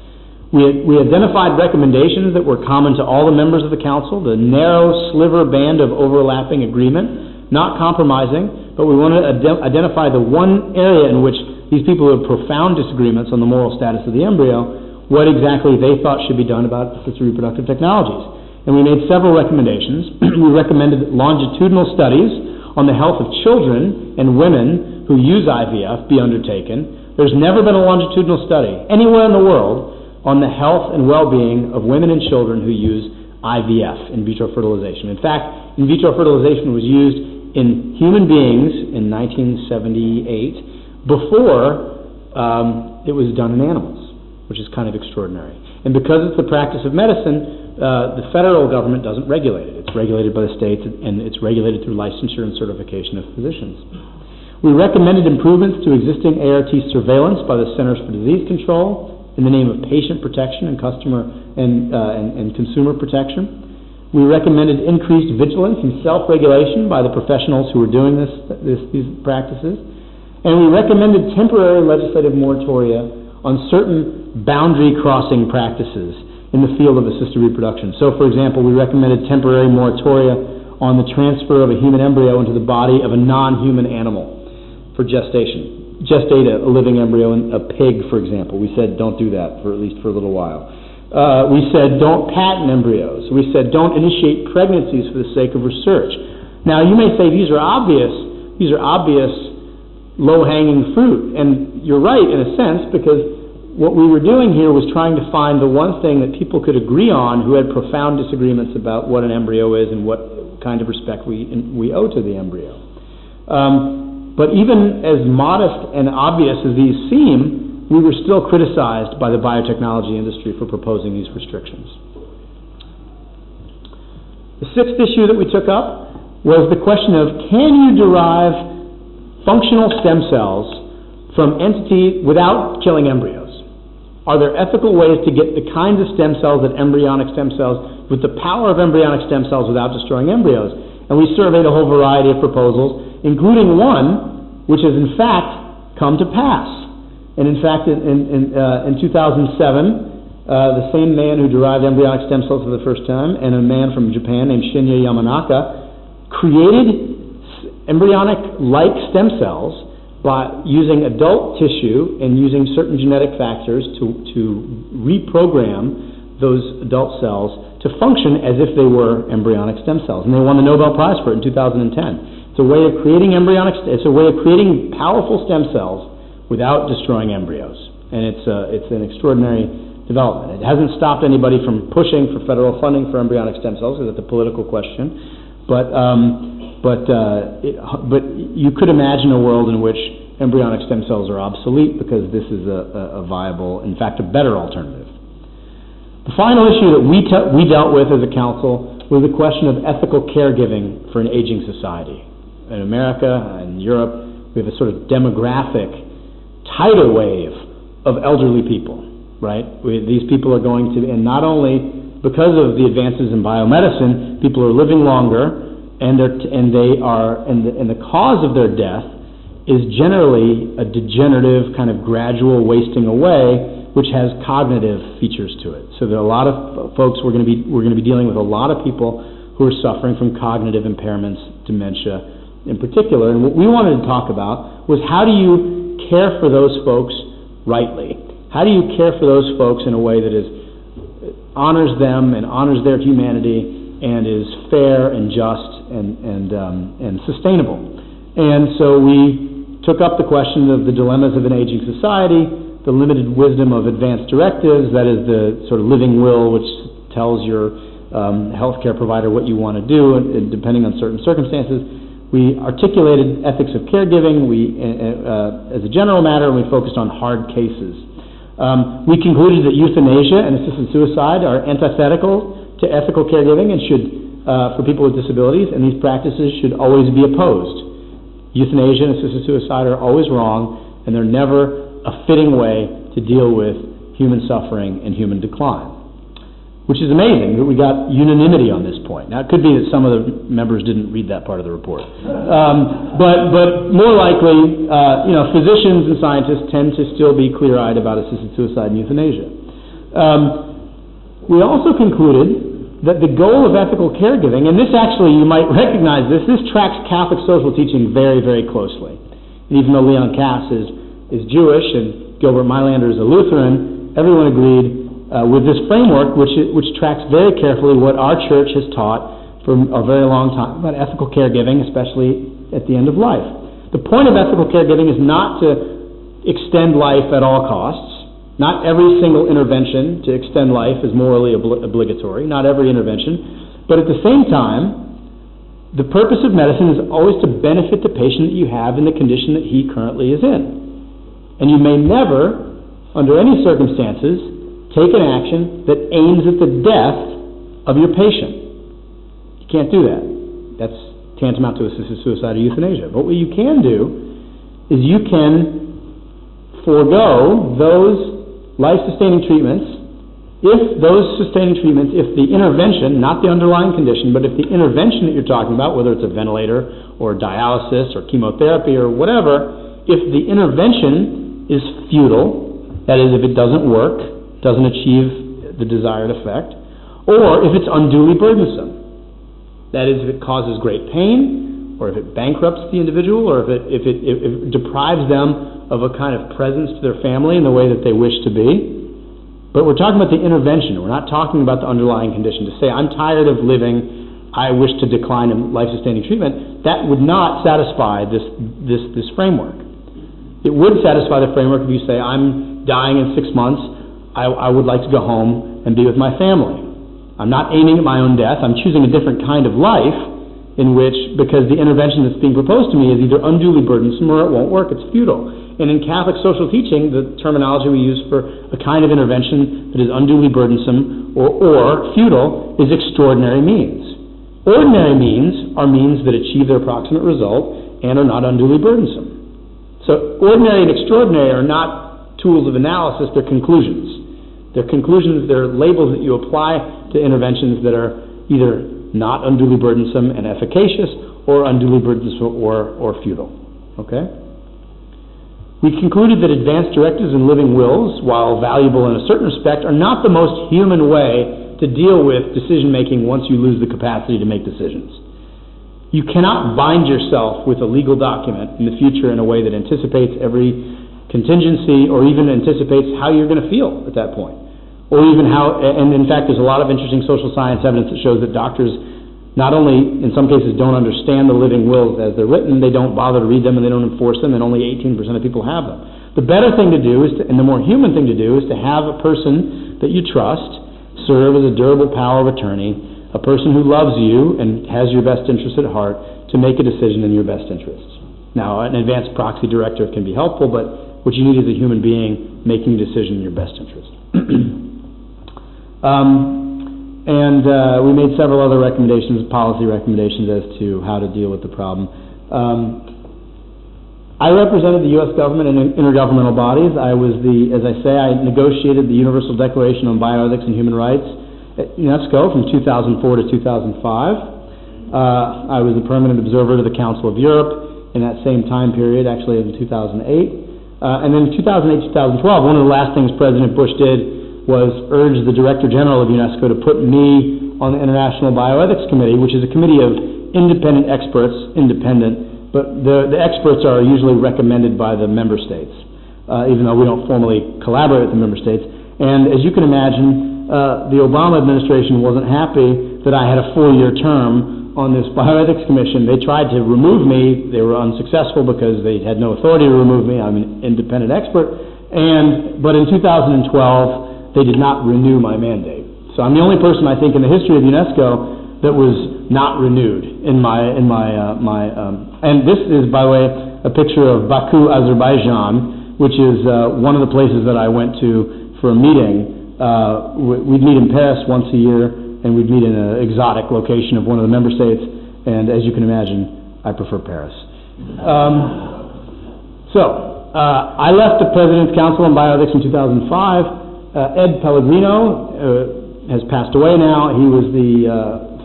We identified recommendations that were common to all the members of the council, the narrow sliver band of overlapping agreement, not compromising, but we wanted to identify the one area in which these people who had profound disagreements on the moral status of the embryo, what exactly they thought should be done about assisted reproductive technologies. And we made several recommendations. We recommended that longitudinal studies on the health of children and women who use IVF be undertaken. There's never been a longitudinal study anywhere in the world on the health and well-being of women and children who use IVF, in vitro fertilization. In fact, in vitro fertilization was used in human beings in 1978 before it was done in animals, which is kind of extraordinary. And because it's the practice of medicine, the federal government doesn't regulate it. It's regulated by the states, and it's regulated through licensure and certification of physicians. We recommended improvements to existing ART surveillance by the Centers for Disease Control in the name of patient protection and customer and consumer protection. We recommended increased vigilance and self-regulation by the professionals who were doing these practices. And we recommended temporary legislative moratoria on certain boundary-crossing practices in the field of assisted reproduction. So, for example, we recommended temporary moratoria on the transfer of a human embryo into the body of a non-human animal for gestation. Gestate a living embryo in a pig, for example. We said don't do that for at least for a little while. We said don't patent embryos. We said don't initiate pregnancies for the sake of research. Now, you may say these are obvious low-hanging fruit, and you're right in a sense, because what we were doing here was trying to find the one thing that people could agree on who had profound disagreements about what an embryo is and what kind of respect we owe to the embryo. But even as modest and obvious as these seem, we were still criticized by the biotechnology industry for proposing these restrictions. The sixth issue that we took up was the question of, can you derive functional stem cells from entities without killing embryos? Are there ethical ways to get the kinds of stem cells that embryonic stem cells, with the power of embryonic stem cells without destroying embryos? And we surveyed a whole variety of proposals, including one which has in fact come to pass. And in fact, in 2007, the same man who derived embryonic stem cells for the first time, and a man from Japan named Shinya Yamanaka, created embryonic-like stem cells by using adult tissue and using certain genetic factors to reprogram those adult cells to function as if they were embryonic stem cells. And they won the Nobel Prize for it in 2010. It's a way of creating powerful stem cells without destroying embryos. And it's an extraordinary development. It hasn't stopped anybody from pushing for federal funding for embryonic stem cells, because that's a political question. But you could imagine a world in which embryonic stem cells are obsolete, because this is a viable, in fact, a better alternative. The final issue that we dealt with as a council was the question of ethical caregiving for an aging society. In America and Europe, we have a sort of demographic tidal wave of elderly people, right? These people are going to, and not only because of the advances in biomedicine, people are living longer, and the cause of their death is generally a degenerative kind of gradual wasting away, which has cognitive features to it. So there are a lot of folks we're going to be dealing with a lot of people who are suffering from cognitive impairments, dementia in particular. And what we wanted to talk about was, how do you care for those folks rightly? How do you care for those folks in a way that honors them and honors their humanity and is fair and just and sustainable? And so we took up the question of the dilemmas of an aging society, the limited wisdom of advanced directives, that is the sort of living will which tells your healthcare provider what you want to do, and depending on certain circumstances. We articulated ethics of caregiving as a general matter, and we focused on hard cases. We concluded that euthanasia and assisted suicide are antithetical to ethical caregiving and should, for people with disabilities, and these practices should always be opposed. Euthanasia and assisted suicide are always wrong, and they're never a fitting way to deal with human suffering and human decline. Which is amazing that we got unanimity on this point. Now, it could be that some of the members didn't read that part of the report. But more likely, physicians and scientists tend to still be clear-eyed about assisted suicide and euthanasia. We also concluded that the goal of ethical caregiving, and this actually, you might recognize this tracks Catholic social teaching very, very closely. And even though Leon Cass is Jewish and Gilbert Meilander is a Lutheran, everyone agreed with this framework, which tracks very carefully what our church has taught for a very long time about ethical caregiving, especially at the end of life. The point of ethical caregiving is not to extend life at all costs. Not every single intervention to extend life is morally obligatory, not every intervention. But at the same time, the purpose of medicine is always to benefit the patient that you have in the condition that he currently is in. And you may never, under any circumstances, take an action that aims at the death of your patient. You can't do that. That's tantamount to assisted suicide or euthanasia. But what you can do is you can forego those life-sustaining treatments if the intervention, not the underlying condition, but if the intervention that you're talking about, whether it's a ventilator or dialysis or chemotherapy or whatever, if the intervention is futile, that is, if it doesn't work, doesn't achieve the desired effect, or if it's unduly burdensome. That is, if it causes great pain, or if it bankrupts the individual, or if it deprives them of a kind of presence to their family in the way that they wish to be. But we're talking about the intervention. We're not talking about the underlying condition. To say, I'm tired of living, I wish to decline in life-sustaining treatment, that would not satisfy this framework. It would satisfy the framework if you say, I'm dying in 6 months, I would like to go home and be with my family. I'm not aiming at my own death. I'm choosing a different kind of life in which, because the intervention that's being proposed to me is either unduly burdensome or it won't work. It's futile. And in Catholic social teaching, the terminology we use for a kind of intervention that is unduly burdensome or futile is extraordinary means. Ordinary means are means that achieve their approximate result and are not unduly burdensome. So ordinary and extraordinary are not tools of analysis, they're conclusions. They're conclusions, they're labels that you apply to interventions that are either not unduly burdensome and efficacious, or unduly burdensome or futile. Okay? We concluded that advanced directives and living wills, while valuable in a certain respect, are not the most human way to deal with decision-making once you lose the capacity to make decisions. You cannot bind yourself with a legal document in the future in a way that anticipates every contingency or even anticipates how you're going to feel at that point. Or even how, and in fact there's a lot of interesting social science evidence that shows that doctors not only, in some cases, don't understand the living wills as they're written, they don't bother to read them and they don't enforce them, and only 18% of people have them. The better thing to do, and the more human thing to do, is to have a person that you trust serve as a durable power of attorney, a person who loves you and has your best interest at heart, to make a decision in your best interest. Now, an advanced proxy directive can be helpful, but what you need is a human being making a decision in your best interest. We made several other recommendations, policy recommendations, as to how to deal with the problem. I represented the U.S. government in intergovernmental bodies. I was I negotiated the Universal Declaration on Bioethics and Human Rights at UNESCO from 2004 to 2005. I was the permanent observer to the Council of Europe in that same time period, actually in 2008. And then in 2008-2012, one of the last things President Bush did was urge the Director General of UNESCO to put me on the International Bioethics Committee, which is a committee of independent experts, but the experts are usually recommended by the member states, even though we don't formally collaborate with the member states. And as you can imagine, the Obama administration wasn't happy that I had a 4-year term on this Bioethics Commission. They tried to remove me. They were unsuccessful because they had no authority to remove me. I'm an independent expert. But in 2012, they did not renew my mandate. So I'm the only person, I think, in the history of UNESCO that was not renewed in and this is, by the way, a picture of Baku, Azerbaijan, which is one of the places that I went to for a meeting. We'd meet in Paris once a year, and we'd meet in an exotic location of one of the member states, and as you can imagine, I prefer Paris. I left the President's Council on Bioethics in 2005. Ed Pellegrino has passed away now. He was the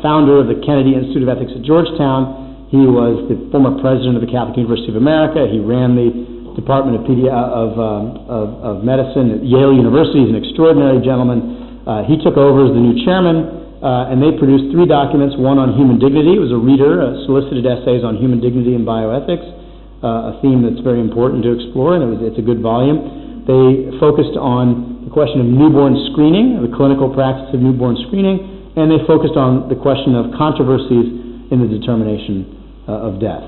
founder of the Kennedy Institute of Ethics at Georgetown. He was the former president of the Catholic University of America. He ran the Department of Medicine at Yale University. He's an extraordinary gentleman. He took over as the new chairman, and they produced 3 documents, one on human dignity. It was a reader, solicited essays on human dignity and bioethics, a theme that's very important to explore, and it's a good volume. They focused on the question of newborn screening, the clinical practice of newborn screening, and they focused on the question of controversies in the determination of death.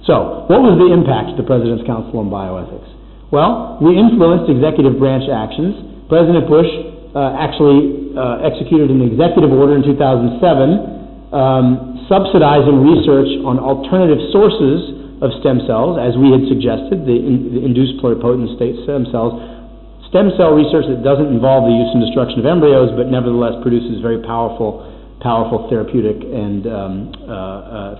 So, what was the impact of the President's Council on Bioethics? Well, we influenced executive branch actions. President Bush actually executed an executive order in 2007 subsidizing research on alternative sources of stem cells, as we had suggested, the induced pluripotent state stem cells. Stem cell research that doesn't involve the use and destruction of embryos, but nevertheless produces very powerful therapeutic and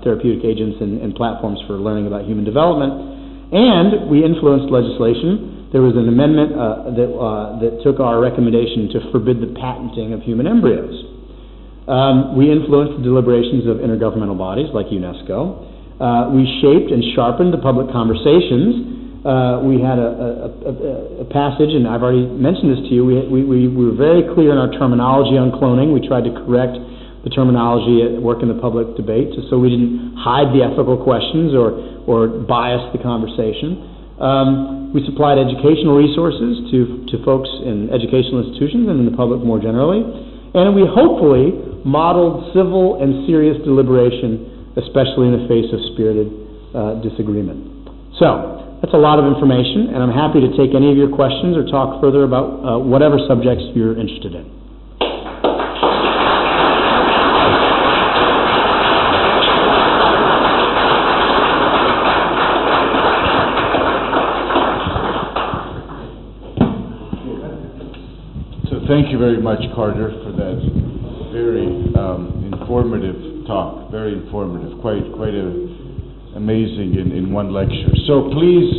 therapeutic agents and platforms for learning about human development. And we influenced legislation. There was an amendment that took our recommendation to forbid the patenting of human embryos. We influenced the deliberations of intergovernmental bodies like UNESCO. We shaped and sharpened the public conversations. We had a passage, and I've already mentioned this to you, we were very clear in our terminology on cloning. We tried to correct the terminology at work in the public debate, so we didn't hide the ethical questions or bias the conversation. We supplied educational resources to folks in educational institutions and in the public more generally. And we hopefully modeled civil and serious deliberation, especially in the face of spirited disagreement. So, that's a lot of information, and I'm happy to take any of your questions or talk further about whatever subjects you're interested in. So thank you very much, Carter, for that very informative talk. Very informative, quite amazing in one lecture. So please,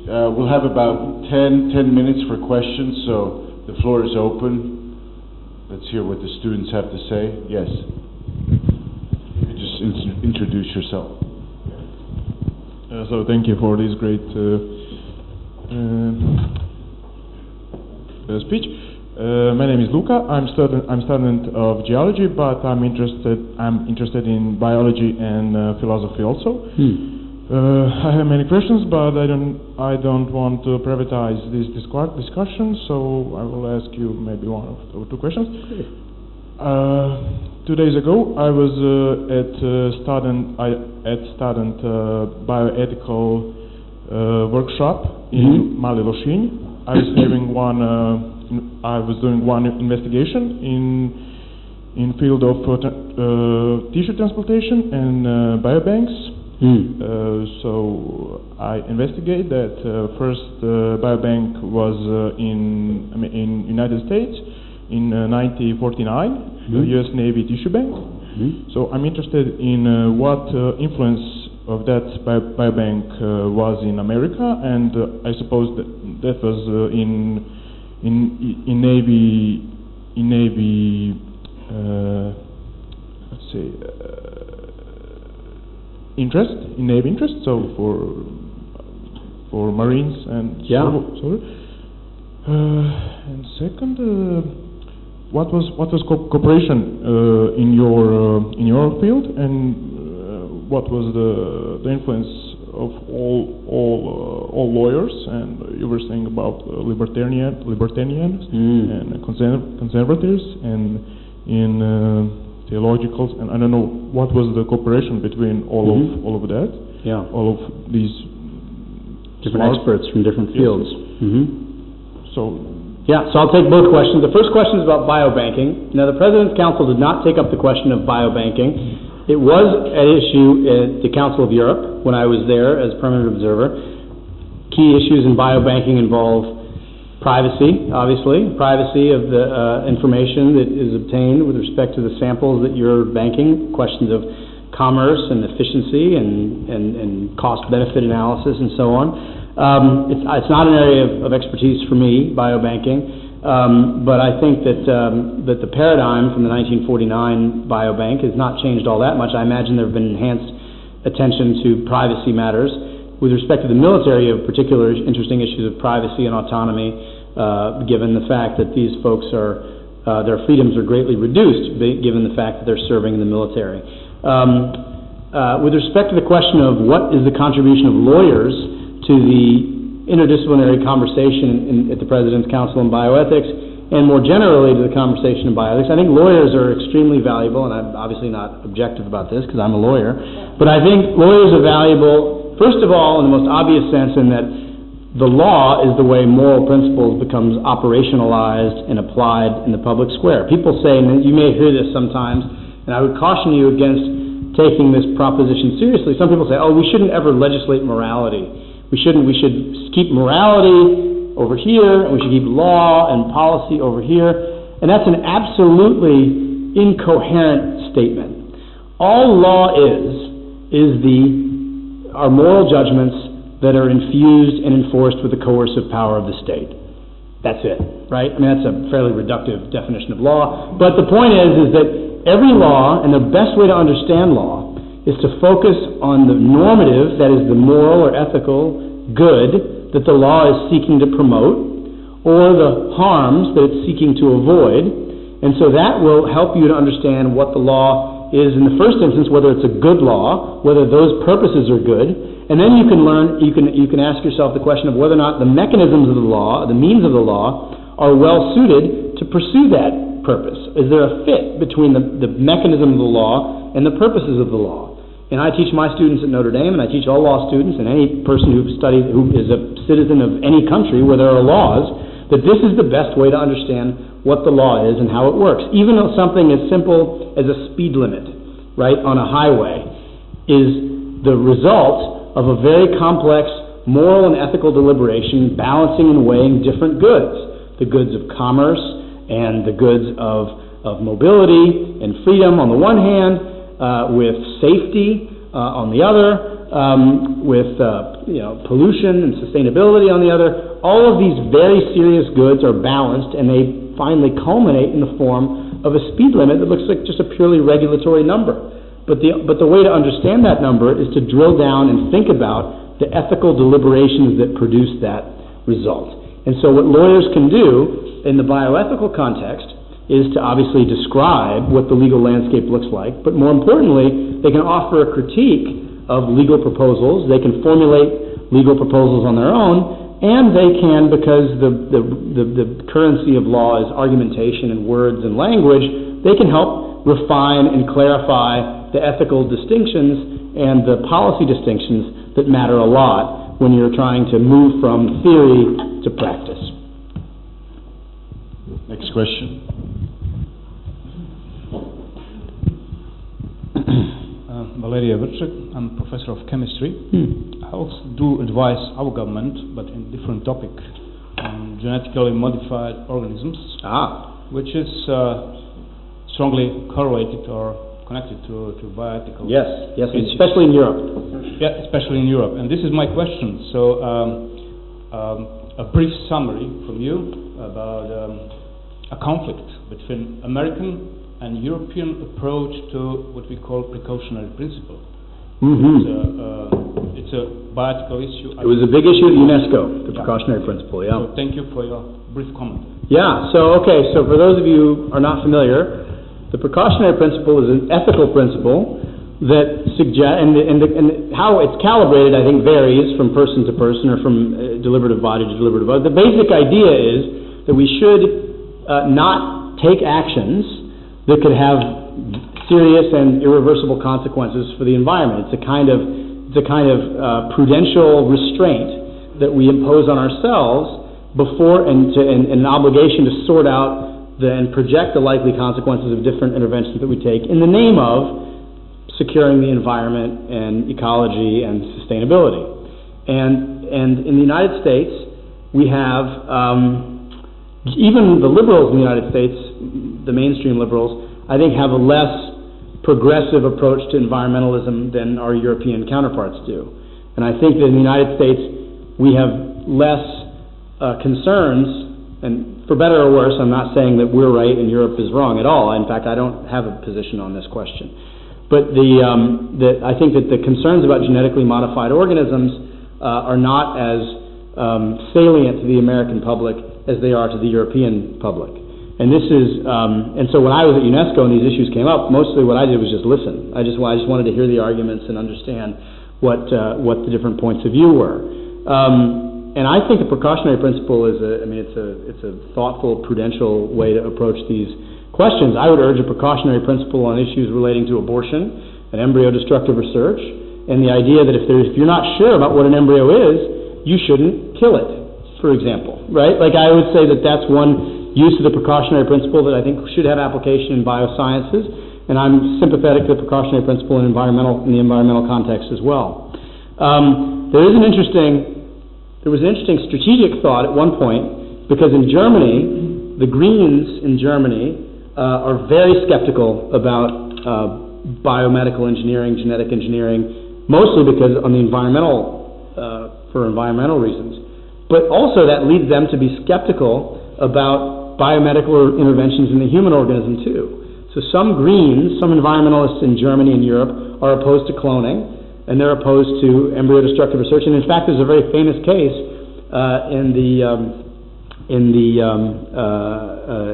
we'll have about 10 minutes for questions, so the floor is open. Let's hear what the students have to say. Yes. You could just introduce yourself. So thank you for this great speech. My name is Luca. I'm student of geology, but I'm interested in biology and philosophy also. I have many questions, but I don't want to privatize this discussion, so I will ask you maybe one or two questions. 2 days ago, I was at student bioethical workshop in Mali Lošinj. I was having I was doing one investigation in field of tissue transplantation and biobanks. So I investigate that first biobank was in United States in 1949, the U.S. Navy tissue bank. So I'm interested in what influence of that biobank was in America, and I suppose that was in Navy let's say Navy interest. So for Marines and and second, what was cooperation in your field, and what was the influence of all lawyers? And you were saying about libertarians and conservatives, and in theologicals, and I don't know what was the cooperation between all of that. Yeah, all of these different experts from different fields. So I'll take both questions. The first question is about biobanking. Now, the President's Council did not take up the question of biobanking. It was an issue at the Council of Europe when I was there as permanent observer. Key issues in biobanking involve privacy, obviously, privacy of the information that is obtained with respect to the samples that you're banking, questions of commerce and efficiency and cost-benefit analysis and so on. It's not an area of expertise for me, biobanking, but I think that the paradigm from the 1949 biobank has not changed all that much. I imagine there have been enhanced attention to privacy matters. With respect to the military, of particular interesting issues of privacy and autonomy, given the fact that these folks their freedoms are greatly reduced, given the fact that they're serving in the military. With respect to the question of what is the contribution of lawyers to the interdisciplinary conversation at the President's Council on Bioethics, and more generally to the conversation in bioethics, I think lawyers are extremely valuable, and I'm obviously not objective about this because I'm a lawyer, but I think lawyers are valuable, first of all, in the most obvious sense, in that the law is the way moral principles becomes operationalized and applied in the public square. People say, and you may hear this sometimes, and I would caution you against taking this proposition seriously. Some people say, oh, we shouldn't ever legislate morality. We should keep morality over here, and we should keep law and policy over here. And that's an absolutely incoherent statement. All law is our moral judgments that are infused and enforced with the coercive power of the state. That's it, right? I mean, that's a fairly reductive definition of law. But the point is that every law, and the best way to understand law, is to focus on the normative, that is the moral or ethical good that the law is seeking to promote, or the harms that it's seeking to avoid. And so that will help you to understand what the law is in the first instance, whether it's a good law, whether those purposes are good, and then you can learn, you can ask yourself the question of whether or not the mechanisms of the law, the means of the law, are well suited to pursue that purpose. Is there a fit between the mechanism of the law and the purposes of the law? And I teach my students at Notre Dame, and I teach all law students, and any person who is a citizen of any country where there are laws, that this is the best way to understand what the law is and how it works. Even though something as simple as a speed limit, right, on a highway, is the result of a very complex moral and ethical deliberation balancing and weighing different goods. The goods of commerce and the goods of mobility and freedom on the one hand, with safety on the other, with pollution and sustainability on the other. All of these very serious goods are balanced, and they finally culminate in the form of a speed limit that looks like just a purely regulatory number. But the way to understand that number is to drill down and think about the ethical deliberations that produce that result. And so what lawyers can do in the bioethical context is to obviously describe what the legal landscape looks like, but more importantly, they can offer a critique of legal proposals, they can formulate legal proposals on their own, and they can, because the currency of law is argumentation and words and language, they can help refine and clarify the ethical distinctions and the policy distinctions that matter a lot when you're trying to move from theory to practice. Next question. Valeria Vrček, I'm professor of chemistry. I also do advise our government, but in different topic, on genetically modified organisms, which is strongly correlated or connected to bioethical. Yes, especially in Europe. Yeah, especially in Europe. And this is my question. So, a brief summary from you about a conflict between American and European approach to what we call precautionary principle. It's a bioethical issue. It was a big issue at UNESCO, the precautionary principle, yeah. So thank you for your brief comment. Yeah, so for those of you who are not familiar, the precautionary principle is an ethical principle that suggests, and how it's calibrated, I think, varies from person to person or from deliberative body to deliberative body. The basic idea is that we should not take actions that could have serious and irreversible consequences for the environment. It's a kind of prudential restraint that we impose on ourselves before and an obligation to sort out and project the likely consequences of different interventions that we take in the name of securing the environment and ecology and sustainability. And in the United States, we have even the liberals in the United States, the mainstream liberals, I think have a less progressive approach to environmentalism than our European counterparts do. And I think that in the United States we have less concerns, and for better or worse, I'm not saying that we're right and Europe is wrong at all. In fact, I don't have a position on this question. But I think that the concerns about genetically modified organisms are not as salient to the American public as they are to the European public. And this is, and so when I was at UNESCO and these issues came up, mostly what I did was just listen. I just wanted to hear the arguments and understand what the different points of view were. And I think the precautionary principle is it's a thoughtful, prudential way to approach these questions. I would urge a precautionary principle on issues relating to abortion and embryo-destructive research, and the idea that if you're not sure about what an embryo is, you shouldn't kill it, for example, right? Like I would say that that's one use of the precautionary principle that I think should have application in biosciences, and I'm sympathetic to the precautionary principle in the environmental context as well. There was an interesting strategic thought at one point, because in Germany, the Greens in Germany are very skeptical about biomedical engineering, genetic engineering, mostly because on the for environmental reasons. But also that leads them to be skeptical about biomedical interventions in the human organism too. So some Greens, some environmentalists in Germany and Europe are opposed to cloning, and they're opposed to embryo-destructive research. And in fact, there's a very famous case in the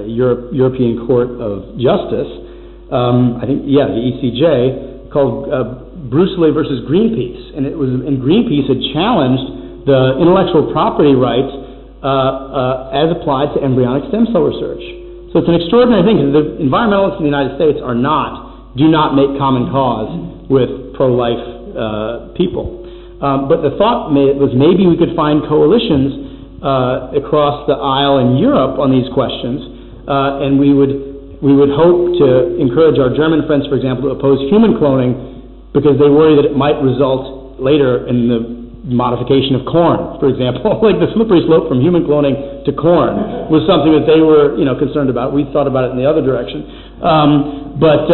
European Court of Justice, I think, the ECJ, called Brucely versus Greenpeace, and it was, and Greenpeace had challenged the intellectual property rights as applied to embryonic stem cell research. So it's an extraordinary thing, because the environmentalists in the United States do not make common cause with pro-life people. But the thought was maybe we could find coalitions across the aisle in Europe on these questions, and we would hope to encourage our German friends, for example, to oppose human cloning because they worry that it might result later in the modification of corn, for example. Like the slippery slope from human cloning to corn was something that they were, concerned about. We thought about it in the other direction. But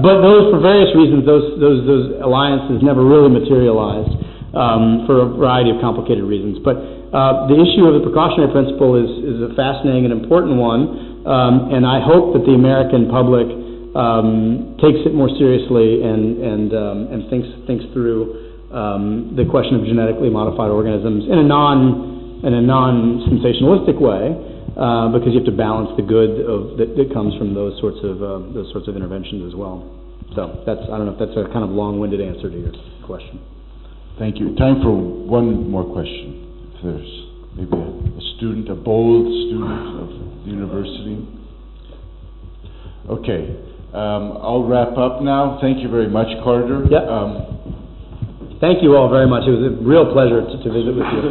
those, for various reasons, those alliances never really materialized for a variety of complicated reasons. But the issue of the precautionary principle is a fascinating and important one, and I hope that the American public takes it more seriously and thinks through the question of genetically modified organisms in a in a non-sensationalistic way, because you have to balance the good that comes from those sorts of interventions as well. So I don't know if that's a kind of long-winded answer to your question. Thank you. Time for one more question. If there's maybe a student, a bold student of the university. Okay. I'll wrap up now. Thank you very much, Carter. Yep. Thank you all very much. It was a real pleasure to visit with you.